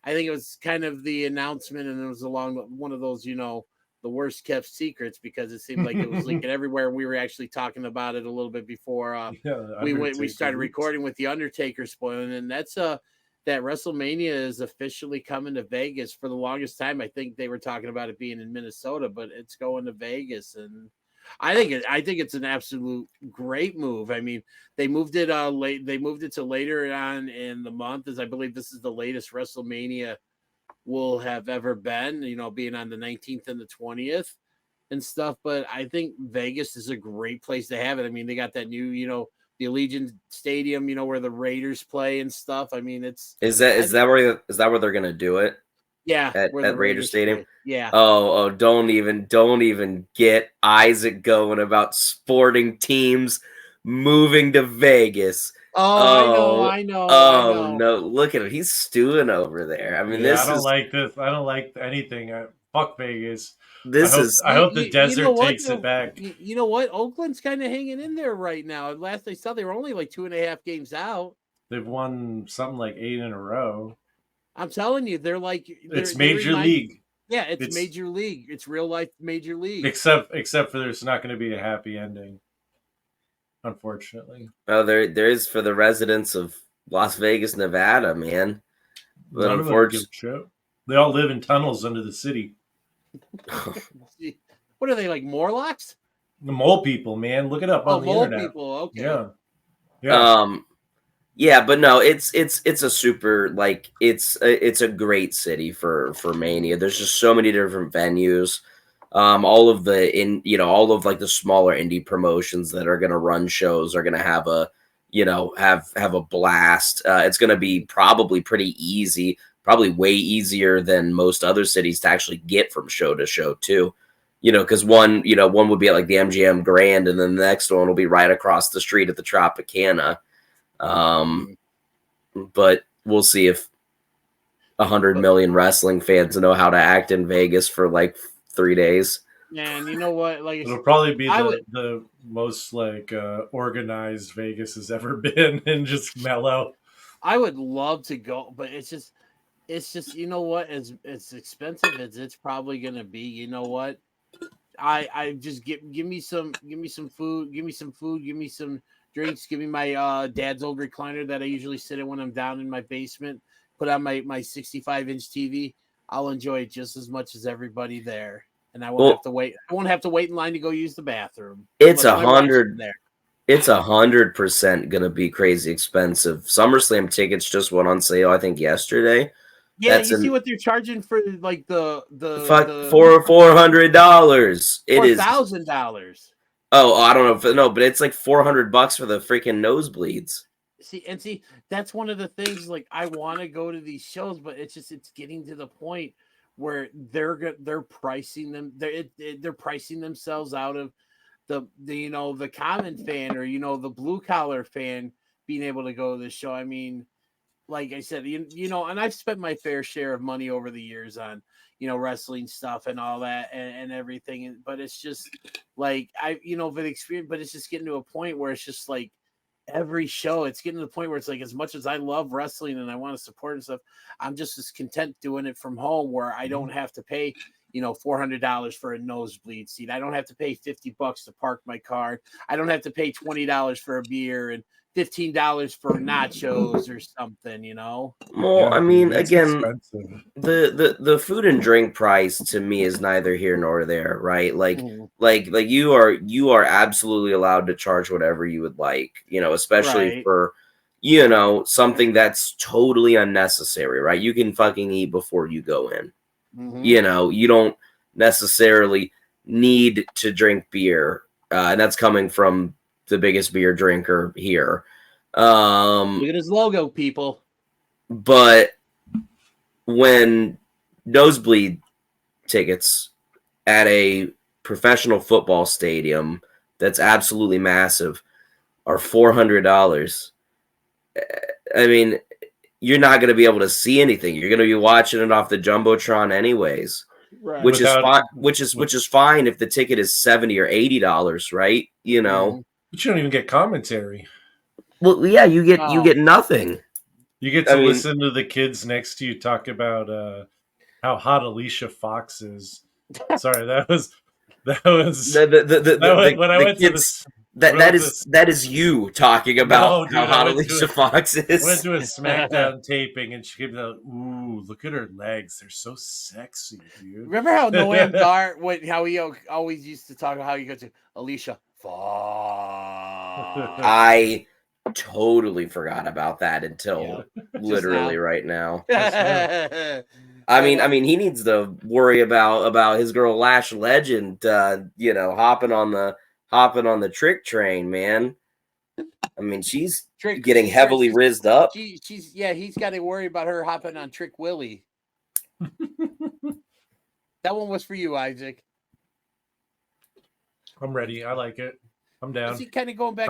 I think it was kind of the announcement, and it was along one of those, the worst kept secrets, because it seemed like it was leaking everywhere. We were actually talking about it a little bit before we started recording with the Undertaker spoiling, and that's that WrestleMania is officially coming to Vegas. For the longest time, I think they were talking about it being in Minnesota, but it's going to Vegas, and I think it's an absolute great move. I mean, they moved it late. They moved it to later on in the month, as I believe this is the latest WrestleMania will have ever been. Being on the 19th and the 20th and stuff. But I think Vegas is a great place to have it. I mean, they got that new, the Allegiant Stadium, where the Raiders play and stuff. I mean, is that where they're gonna do it? Yeah, at Raider Stadium. Play. Yeah. Oh, don't even get Isaac going about sporting teams moving to Vegas. I know. No, look at him. He's stewing over there. I mean, I don't like this. I don't like anything. Fuck Vegas. I hope the desert takes it back. You know what? Oakland's kind of hanging in there right now. Last I saw, they were only like 2.5 games out. They've won something like 8 in a row. I'm telling you, it's Major League. Yeah, it's Major League. It's real life Major League. Except for there's not going to be a happy ending, unfortunately. Oh, there is for the residents of Las Vegas, Nevada, man. But unfortunately, they all live in tunnels under the city. What are they, like Morlocks? The mole people, man. Look it up on the internet. Mole people, okay. Yeah. Yeah, but no, it's a super, like, it's a great city for Mania. There's just so many different venues. All of like the smaller indie promotions that are gonna run shows are gonna have a blast. It's gonna be probably pretty easy, probably way easier than most other cities to actually get from show to show too. Because one would be at like the MGM Grand, and then the next one will be right across the street at the Tropicana. But we'll see if 100 million wrestling fans know how to act in Vegas for like 3 days. And you know what? Like, it'll probably be the most like organized Vegas has ever been, and just mellow. I would love to go, but it's just you know what? As expensive as it's probably gonna be, you know what? I just give me some food, give me some drinks, give me my dad's old recliner that I usually sit in when I'm down in my basement, put on my 65-inch TV. I'll enjoy it just as much as everybody there. And I won't have to wait. I won't have to wait in line to go use the bathroom. It's 100. It's 100% gonna be crazy expensive. SummerSlam tickets just went on sale, I think, yesterday. Yeah, you see what they're charging for, like the $400. It is $4,000. Oh, I don't know but it's like $400 for the freaking nosebleeds. See, that's one of the things. Like, I want to go to these shows, but it's getting to the point where they're pricing them. They're pricing themselves out of the common fan, or the blue collar fan being able to go to the show. I mean, like I said, and I've spent my fair share of money over the years on wrestling stuff and all that and everything, but it's just like the experience. But it's just getting to a point where it's just like every show, it's getting to the point where it's like, as much as I love wrestling and I want to support and stuff, I'm just as content doing it from home, where I don't have to pay $400 for a nosebleed seat. I don't have to pay $50 to park my car. I don't have to pay $20 for a beer and $15 for nachos or something, Well, I mean, again, the food and drink price to me is neither here nor there, right? Like you are absolutely allowed to charge whatever you would like, especially for something that's totally unnecessary, right? You can fucking eat before you go in. You don't necessarily need to drink beer, and that's coming from the biggest beer drinker here. Look at his logo, people. But when nosebleed tickets at a professional football stadium that's absolutely massive are $400, I mean, you're not going to be able to see anything. You're going to be watching it off the Jumbotron anyways. Right. which is Without- fine. Which is fine if the ticket is $70 or $80, right? You know. But you don't even get commentary. Well, yeah, you get nothing. You get to listen to the kids next to you talk about how hot Alicia Fox is. Sorry, that was The when I went to kids, that is you talking about how hot Alicia Fox is. I went to a SmackDown taping, and she came out. Ooh, look at her legs; they're so sexy, dude. Remember how Noam Dar, how he always used to talk about how he goes to Alicia Fox. I totally forgot about that until literally right now. I mean, he needs to worry about his girl Lash Legend, hopping on the Trick train, man. I mean, she's getting heavily rizzed up. He's got to worry about her hopping on Trick Willie. That one was for you, Isaac. I'm ready. I like it. I'm down. Is he kind of going back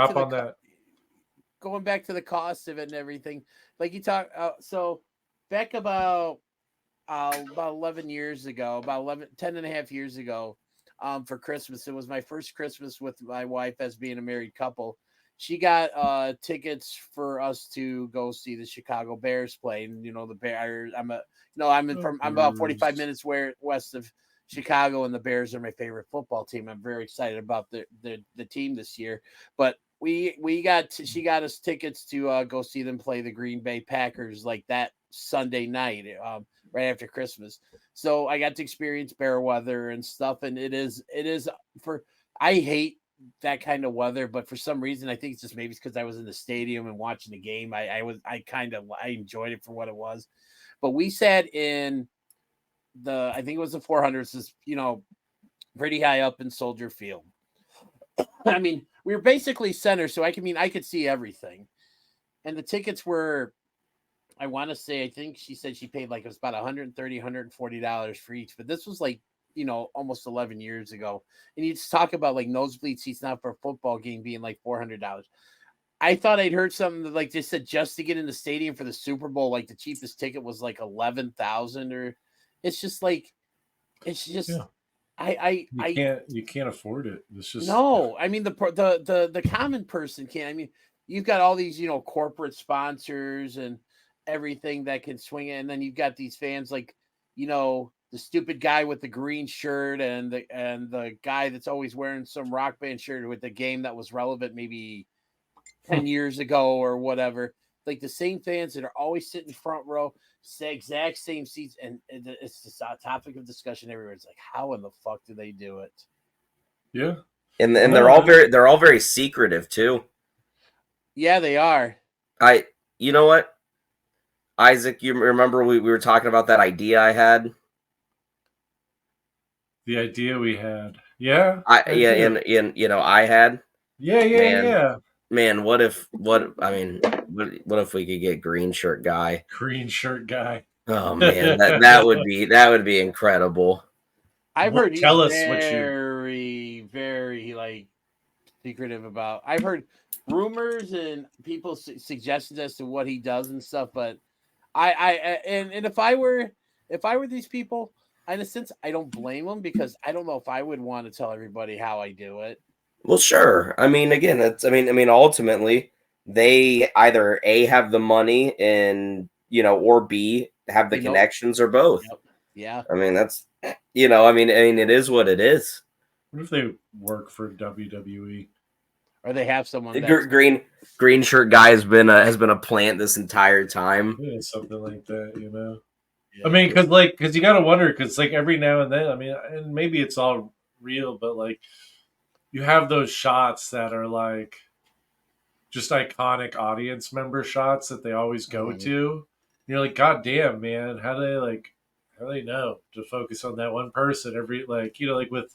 to the cost of it and everything? Like you talk, so back about 11 years ago, 10 and a half years ago, for Christmas. It was my first Christmas with my wife as being a married couple. She got tickets for us to go see the Chicago Bears play. And the Bears. I'm about 45 minutes west of Chicago, and the Bears are my favorite football team. I'm very excited about the team this year. But she got us tickets to go see them play the Green Bay Packers like that Sunday night, right after Christmas. So I got to experience bear weather and stuff, and it is I hate that kind of weather, but for some reason I think it's just maybe it's because I was in the stadium and watching the game. I enjoyed it for what it was. But we sat in I think it was the 400s, pretty high up in Soldier Field. I mean, we were basically center, so I could see everything. And the tickets were, I want to say, I think she said she paid like it was about $130, $140 for each. But this was like, almost 11 years ago. And you just talk about like nosebleed seats now for a football game being like $400. I thought I'd heard something that like they said just to get in the stadium for the Super Bowl, like the cheapest ticket was like 11,000, or it's just like, it's just. Yeah. You can't afford it. It's just no. I mean the common person can't. I mean, you've got all these corporate sponsors and everything that can swing it, and then you've got these fans like the stupid guy with the green shirt and the guy that's always wearing some rock band shirt with the game that was relevant maybe 10 years ago or whatever. Like the same fans that are always sitting front row, exact same seats, and it's just a topic of discussion everywhere. It's like, how in the fuck do they do it? Yeah, and they're all very secretive too. Yeah, they are. You know what, Isaac? You remember we were talking about that idea I had? The idea we had, yeah, I had. Yeah. Man, what if we could get green shirt guy? Green shirt guy. Oh man, that would be incredible. I've heard he's very like secretive about. I've heard rumors and people's suggestions as to what he does and stuff, but and if I were these people, in a sense, I don't blame them because I don't know if I would want to tell everybody how I do it. Well, sure. I mean, again, ultimately, they either A, have the money and, or B, have the connections or both. Yep. Yeah. I mean, that's, it is what it is. What if they work for WWE? Or they have someone green shirt guy has been a plant this entire time. Yeah, something like that, Yeah. I mean, because you got to wonder, because like every now and then, I mean, and maybe it's all real, but like, you have those shots that are like just iconic audience member shots that they always go to. And you're like, God damn, man, how do they know to focus on that one person every like with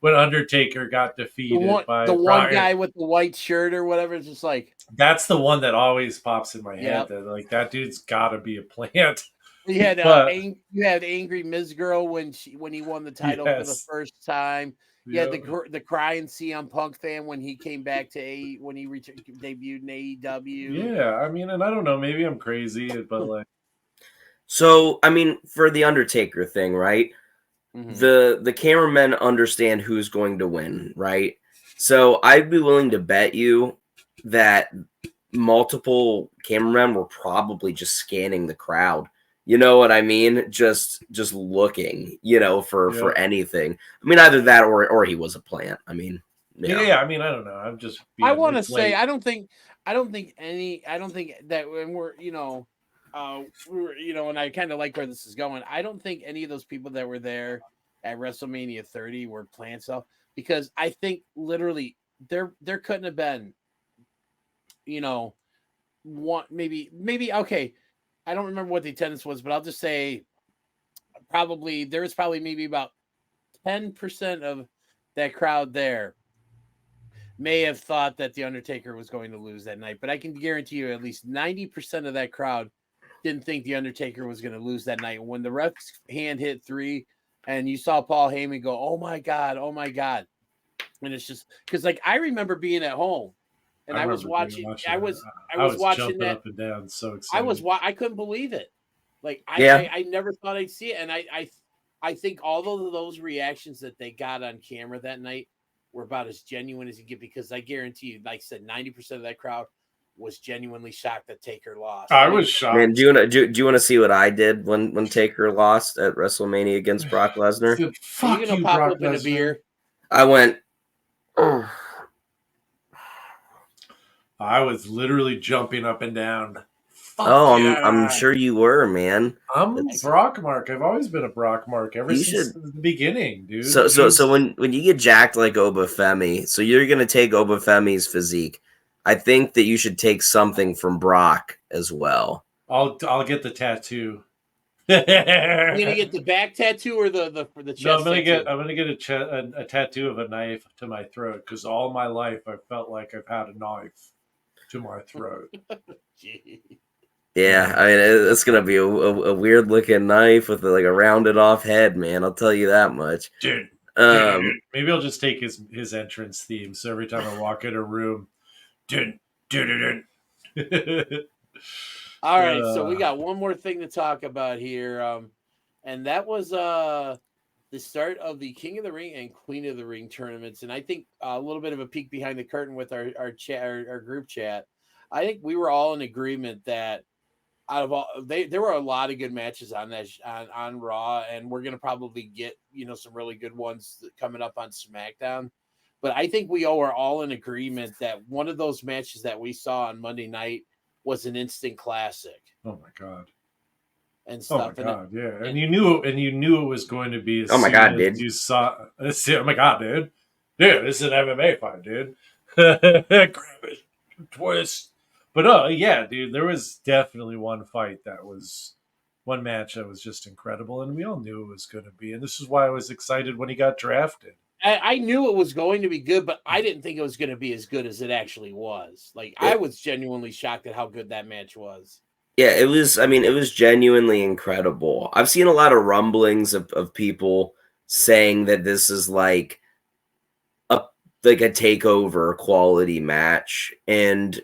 when Undertaker got defeated by the one guy with the white shirt or whatever. It's just like that's the one that always pops in my head. That like that dude's got to be a plant. You had Angry Miz Girl when he won the title for the first time. Yeah, the crying CM Punk fan when he came back when he debuted in AEW. Yeah, I mean, and I don't know, maybe I'm crazy, but like. So, I mean, for the Undertaker thing, right? the cameramen understand who's going to win, right? So I'd be willing to bet you that multiple cameramen were probably just scanning the crowd. You know what I mean? Just looking, for anything. I mean, either that or he was a plant. I mean, yeah. I mean, I don't know. I'm just. I want to say I don't think that when we're and I kind of like where this is going. I don't think any of those people that were there at WrestleMania 30 were plants off, because I think literally there couldn't have been, one maybe okay. I don't remember what the attendance was, but I'll just say there was probably maybe about 10% of that crowd there may have thought that The Undertaker was going to lose that night. But I can guarantee you at least 90% of that crowd didn't think The Undertaker was going to lose that night. When the ref's hand hit 3 and you saw Paul Heyman go, oh my God. And it's just because, like, I remember being at home and I was watching I was watching that up and down, so excited. I couldn't believe it. Like, I never thought I'd see it. And I think all of those reactions that they got on camera that night were about as genuine as you get, because I guarantee you, like I said, 90% of that crowd was genuinely shocked that Taker lost. I was shocked. Man, do you want to see what I did when Taker lost at WrestleMania against Brock Lesnar? Fuck you, pop Brock open Lesnar. A beer. I went. I was literally jumping up and down. I'm sure you were, man. I'm Brock Mark. I've always been a Brock Mark ever since the beginning, dude. So when you get jacked like Obafemi, so you're gonna take Obafemi's physique. I think that you should take something from Brock as well. I'll get the tattoo. You're gonna get the back tattoo or the chest? No, I'm gonna get a tattoo of a knife to my throat, because all my life I felt like I've had a knife to my throat. Yeah, I mean, it's gonna be a weird looking knife with a rounded off head, man. I'll tell you that much, dude. Maybe I'll just take his entrance theme. So every time I walk in a room, dun. All right, so we got one more thing to talk about here, and that was the start of the King of the Ring and Queen of the Ring tournaments, and I think a little bit of a peek behind the curtain with our group chat. I think we were all in agreement that out of all, there were a lot of good matches on that on Raw, and we're gonna probably get some really good ones coming up on SmackDown. But I think we are all in agreement that one of those matches that we saw on Monday night was an instant classic. Oh my God. And stuff. Oh my God, yeah. And you knew it was going to be oh my God, dude. You saw oh my God, dude. Dude, this is an MMA fight, dude. Grab it. Twist. But yeah, dude, there was definitely one match that was just incredible, and we all knew it was going to be. And this is why I was excited when he got drafted. I knew it was going to be good, but I didn't think it was going to be as good as it actually was. Like, I was genuinely shocked at how good that match was. Yeah, it was. I mean, it was genuinely incredible. I've seen a lot of rumblings of people saying that this is like a takeover quality match, and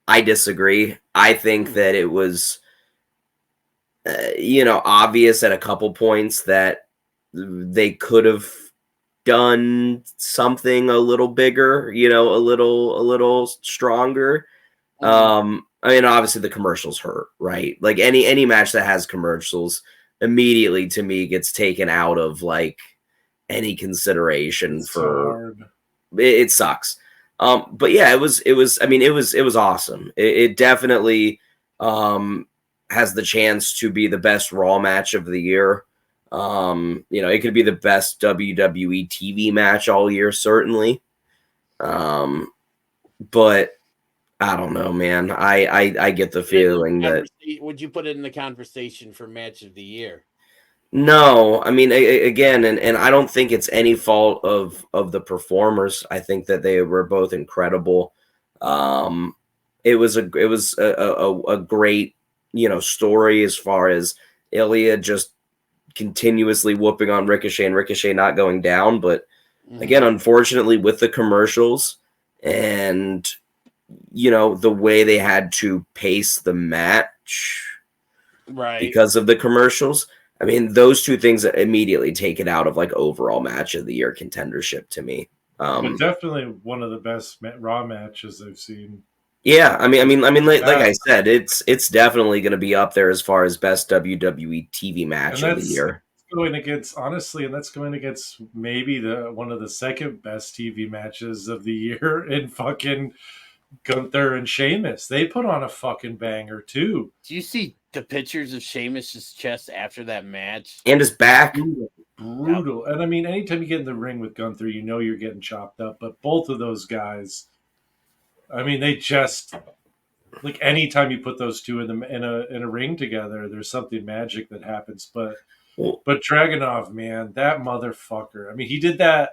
I disagree. I think that it was, obvious at a couple points that they could have done something a little bigger, a little stronger. I mean, obviously the commercials hurt, right? Like any match that has commercials immediately to me gets taken out of like any consideration for it sucks. But yeah, it was awesome. It definitely has the chance to be the best Raw match of the year. It could be the best WWE TV match all year, certainly. But I don't know, man. I get the feeling that. Would you put it in the conversation for match of the year? No, I mean, again, and I don't think it's any fault of the performers. I think that they were both incredible. It was a great, story as far as Ilya just continuously whooping on Ricochet and Ricochet not going down. But again, unfortunately, with the commercials and the way they had to pace the match, right, because of the commercials. I mean, those two things immediately take it out of like overall match of the year contendership to me. But definitely one of the best Raw matches I've seen. Yeah, I mean, like I said, it's definitely going to be up there as far as best WWE TV match of the year. Going against, honestly, and that's going against maybe one of the second best TV matches of the year in fucking Gunther and Sheamus. They put on a fucking banger too. Do you see the pictures of Sheamus's chest after that match? And his back. Brutal. Yep. And I mean, anytime you get in the ring with Gunther, you know you're getting chopped up. But both of those guys, I mean, they just like anytime you put those two in a ring together, there's something magic that happens. But Dragunov, man, that motherfucker. I mean, he did that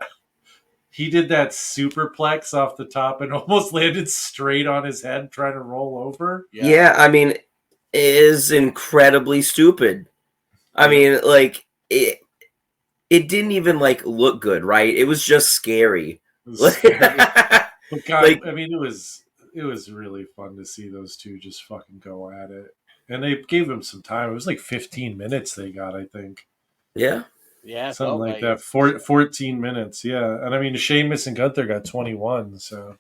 superplex off the top and almost landed straight on his head trying to roll over. Yeah, I mean, it is incredibly stupid. I mean, like it didn't even like look good, right? It was just scary. But God, like, I mean, it was really fun to see those two just fucking go at it. And they gave him some time. It was like 15 minutes they got, I think. Yeah. Yeah. Something like that. 14 minutes, yeah. And I mean, Sheamus and Gunther got 21, so.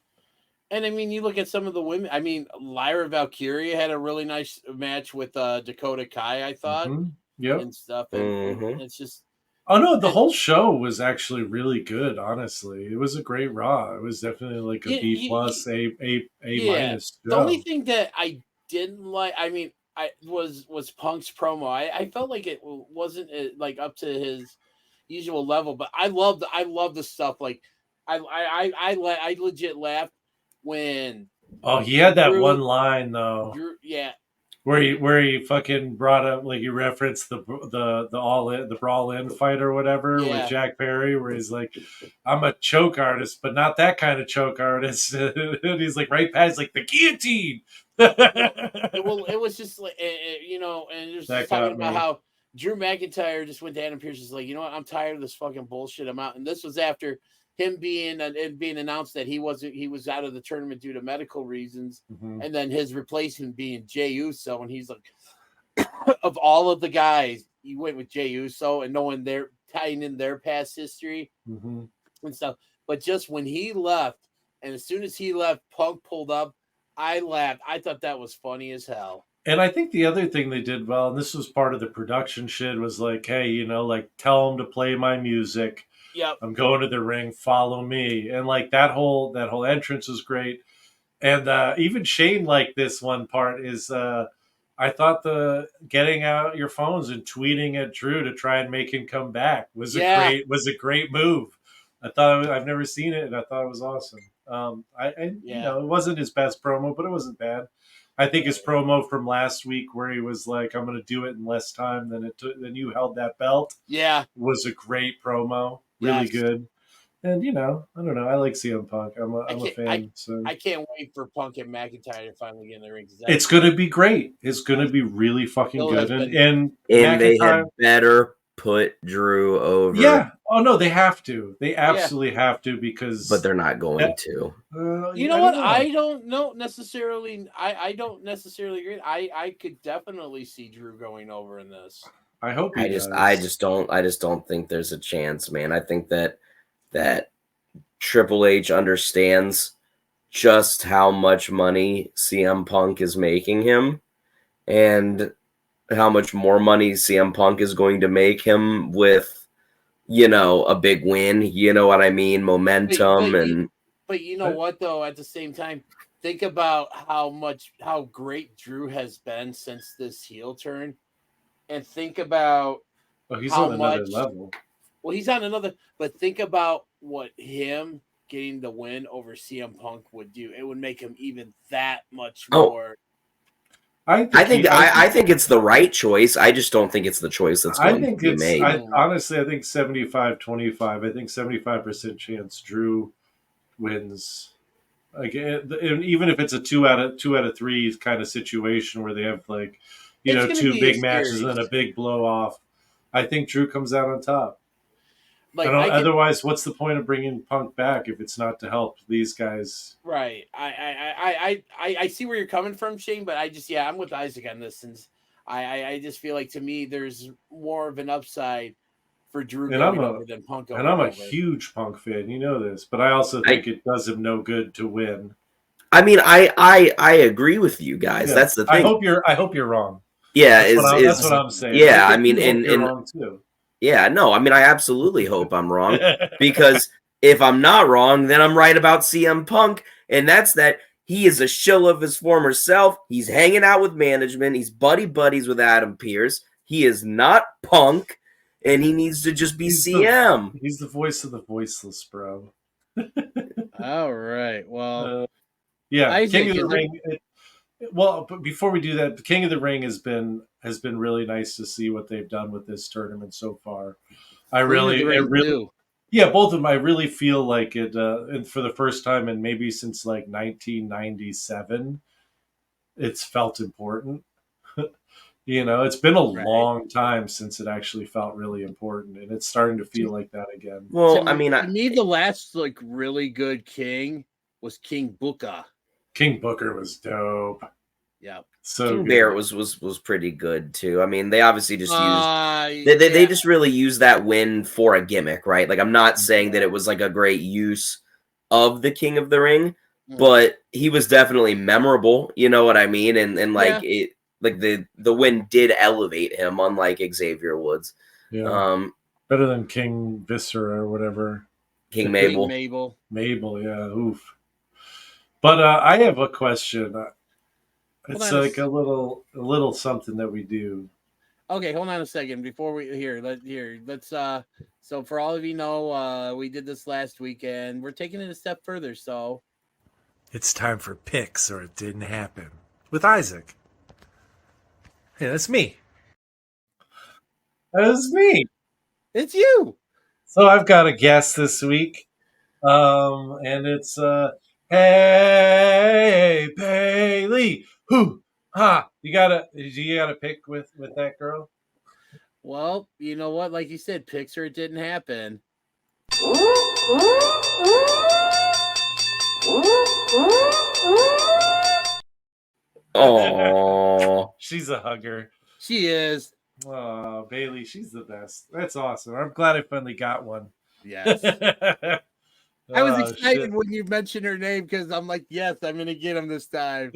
And I mean, you look at some of the women. I mean, Lyra Valkyria had a really nice match with Dakota Kai, I thought. Mm-hmm. Yep. And stuff. And it's just. Oh no, the whole show was actually really good. Honestly, it was a great Raw. It was definitely like a B plus, A minus. The only thing that I didn't like, I mean, was Punk's promo. I felt like it wasn't like up to his usual level, but I love the stuff. Like I legit laughed when. Oh, he had that one line though. Yeah. Where he fucking brought up, like, he referenced the brawl in fight or whatever with Jack Perry, where he's like, I'm a choke artist, but not that kind of choke artist. And he's like, right past, like, the guillotine. Well, it was just like, you know, and just talking about how Drew McIntyre just went to Adam Pearce, is like, you know what, I'm tired of this fucking bullshit. I'm out. And this was after him being announced that he was out of the tournament due to medical reasons, and then his replacement being Jey Uso, and he's like, of all of the guys, you went with Jey Uso, and knowing they're tying in their past history and stuff. But just when he left, and as soon as he left, Punk pulled up, I laughed. I thought that was funny as hell. And I think the other thing they did well, and this was part of the production shit, was like, hey, you know, like, tell them to play my music. Yep. I'm going to the ring. Follow me. And like that whole entrance was great. And even Shane liked this one part. Is I thought the getting out your phones and tweeting at Drew to try and make him come back was a great move. I thought I've never seen it, and I thought it was awesome. You know, it wasn't his best promo, but it wasn't bad. I think his promo from last week, where he was like, "I'm going to do it in less time than you held that belt," was a great promo. Really good. And, you know, I don't know. I like CM Punk. I'm a fan. So I can't wait for Punk and McIntyre to finally get in the ring. It's going to be great. It's going to be really fucking good. And they had better put Drew over. Yeah. Oh, no, they have to. They absolutely have to, because... But they're not going to. You know what? I don't know necessarily. I don't necessarily agree. I could definitely see Drew going over in this. I hope I just don't think there's a chance, man. I think that Triple H understands just how much money CM Punk is making him, and how much more money CM Punk is going to make him with, you know, a big win. You know what I mean? Momentum. But you know what, though? At the same time, think about how great Drew has been since this heel turn. And think about he's on another level. Well, he's on another, but think about what him getting the win over CM Punk would do. It would make him even that much more. I think it's the right choice. I just don't think it's the choice that's going to be made. Honestly, I think 75-25. I think 75% chance Drew wins. Like, even if it's a two out of three kind of situation where they have, like, you know, two big matches and a big blow off, I think Drew comes out on top. Like, otherwise, what's the point of bringing Punk back if it's not to help these guys? Right. I see where you're coming from, Shane, but I'm with Isaac on this, since I just feel like to me there's more of an upside for Drew And going over than Punk going And I'm a over. huge Punk fan, you know this, but I also think it does him no good to win. I mean, I agree with you guys. Yeah. That's the thing. I hope you're wrong. Yeah, that's what I'm saying. Yeah, I mean, you're wrong too. Yeah, no, I mean, I absolutely hope I'm wrong because if I'm not wrong, then I'm right about CM Punk, and that's that he is a shill of his former self. He's hanging out with management. He's buddies with Adam Pearce. He is not Punk, and he needs to just be CM. He's the voice of the voiceless, bro. All right. Well, yeah, King of the Ring. But before we do that, the King of the Ring has been really nice to see what they've done with this tournament so far. Yeah, both of them. I really feel like it, and for the first time in maybe since like 1997, it's felt important. It's been a long time since it actually felt really important, and it's starting to feel like that again. Well, to me, the last like really good King was King Booker. King Booker was dope. Yeah. So King Barrett was pretty good too. I mean, they obviously just used they just really used that win for a gimmick, right? Like I'm not saying that it was like a great use of the King of the Ring, but he was definitely memorable, you know what I mean? And like it like the win did elevate him, unlike Xavier Woods. Yeah. Better than King Viscera or whatever. King Mabel. Mabel, yeah. Oof. But I have a question. It's like a little something that we do. Okay, hold on a second before let's so for all of you know, we did this last weekend. We're taking it a step further, so it's time for Picks or It Didn't Happen with Isaac. Hey, that's me. That's me. It's you. So I've got a guest this week. And it's hey Bailey. Who? Ha! You gotta pick with that girl. Well, you know what? Like you said, Picks or It Didn't Happen. Oh, she's a hugger. She is. Oh, Bailey, she's the best. That's awesome. I'm glad I finally got one. Yes. I was excited when you mentioned her name because I'm like, yes, I'm going to get him this time.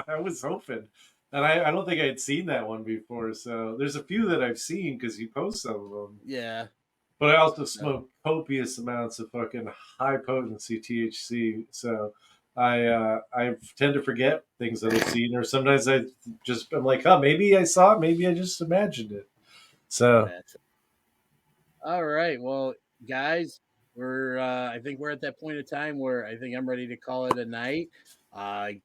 I was hoping. And I don't think I'd seen that one before. So there's a few that I've seen because you post some of them. Yeah. But I also smoke copious amounts of fucking high potency THC. So I tend to forget things that I've seen. Or sometimes I'm like, oh, maybe I saw it. Maybe I just imagined it. So. All right. Well, guys. I think we're at that point of time where I think I'm ready to call it a night.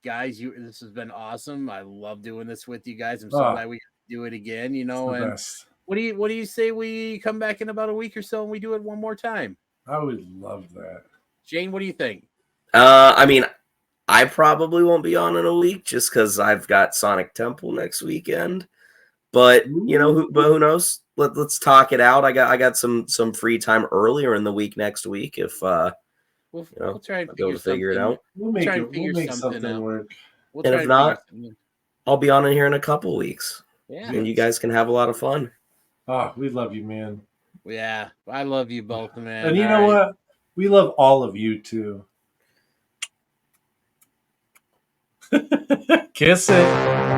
Guys, this has been awesome. I love doing this with you guys. I'm so glad we do it again, and best. What do you say we come back in about a week or so and we do it one more time? I would love that. Shane, what do you think? I mean, I probably won't be on in a week just because I've got Sonic Temple next weekend. But who knows? Let's talk it out. I got some free time earlier in the week next week if we'll try and figure it out. We'll make something work. And if not, I'll be on in here in a couple weeks. Yeah, and you guys can have a lot of fun. Oh, we love you, man. Yeah, I love you both, man. And you know what? We love all of you too. Kiss it.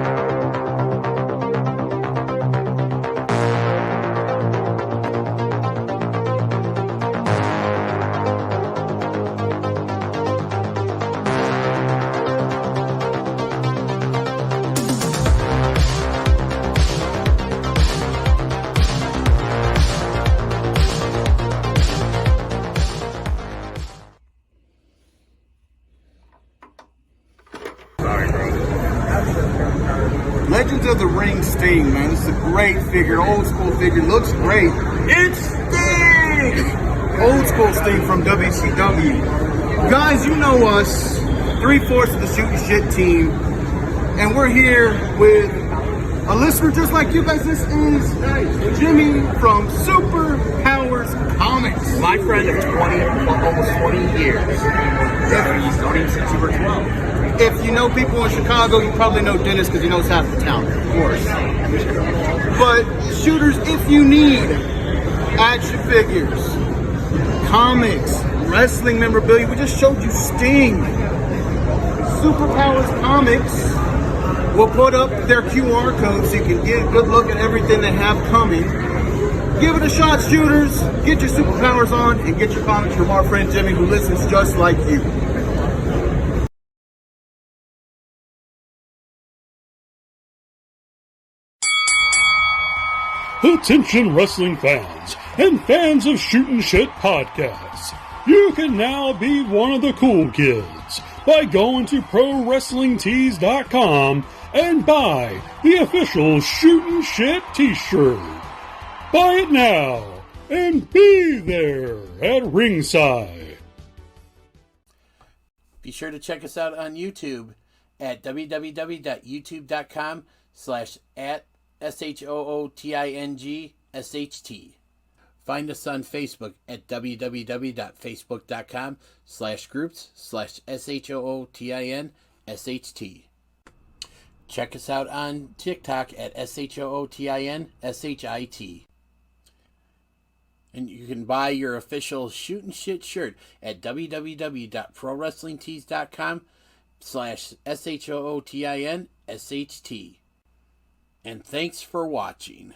Legends of the Ring Sting, man. This is a great figure, old school figure. Looks great. It's Sting! Old school Sting from WCW. Guys, you know us, 3/4 of the Shootin' Shit team. And we're here with a listener just like you guys. This is Jimmy from Super Powers Comics. My friend of almost 20 years. He's known him since you were 12. If you know people in Chicago, you probably know Dennis because he knows half the town, of course. But shooters, if you need action figures, comics, wrestling memorabilia, we just showed you Sting. Superpowers Comics will put up their QR code so you can get a good look at everything they have coming. Give it a shot, shooters. Get your superpowers on and get your comics from our friend Jimmy, who listens just like you. Attention wrestling fans and fans of Shootin' Shit podcasts. You can now be one of the cool kids by going to ProWrestlingTees.com and buy the official Shootin' Shit t-shirt. Buy it now and be there at ringside. Be sure to check us out on YouTube at www.youtube.com/@SHOOTINGSHT. Find us on Facebook at www.facebook.com/groups/SHOOTINSHT. Check us out on TikTok at SHOOTINSHIT. And you can buy your official Shootin' Shit shirt at www.ProWrestlingTees.com/SHOOTINSHT. And thanks for watching.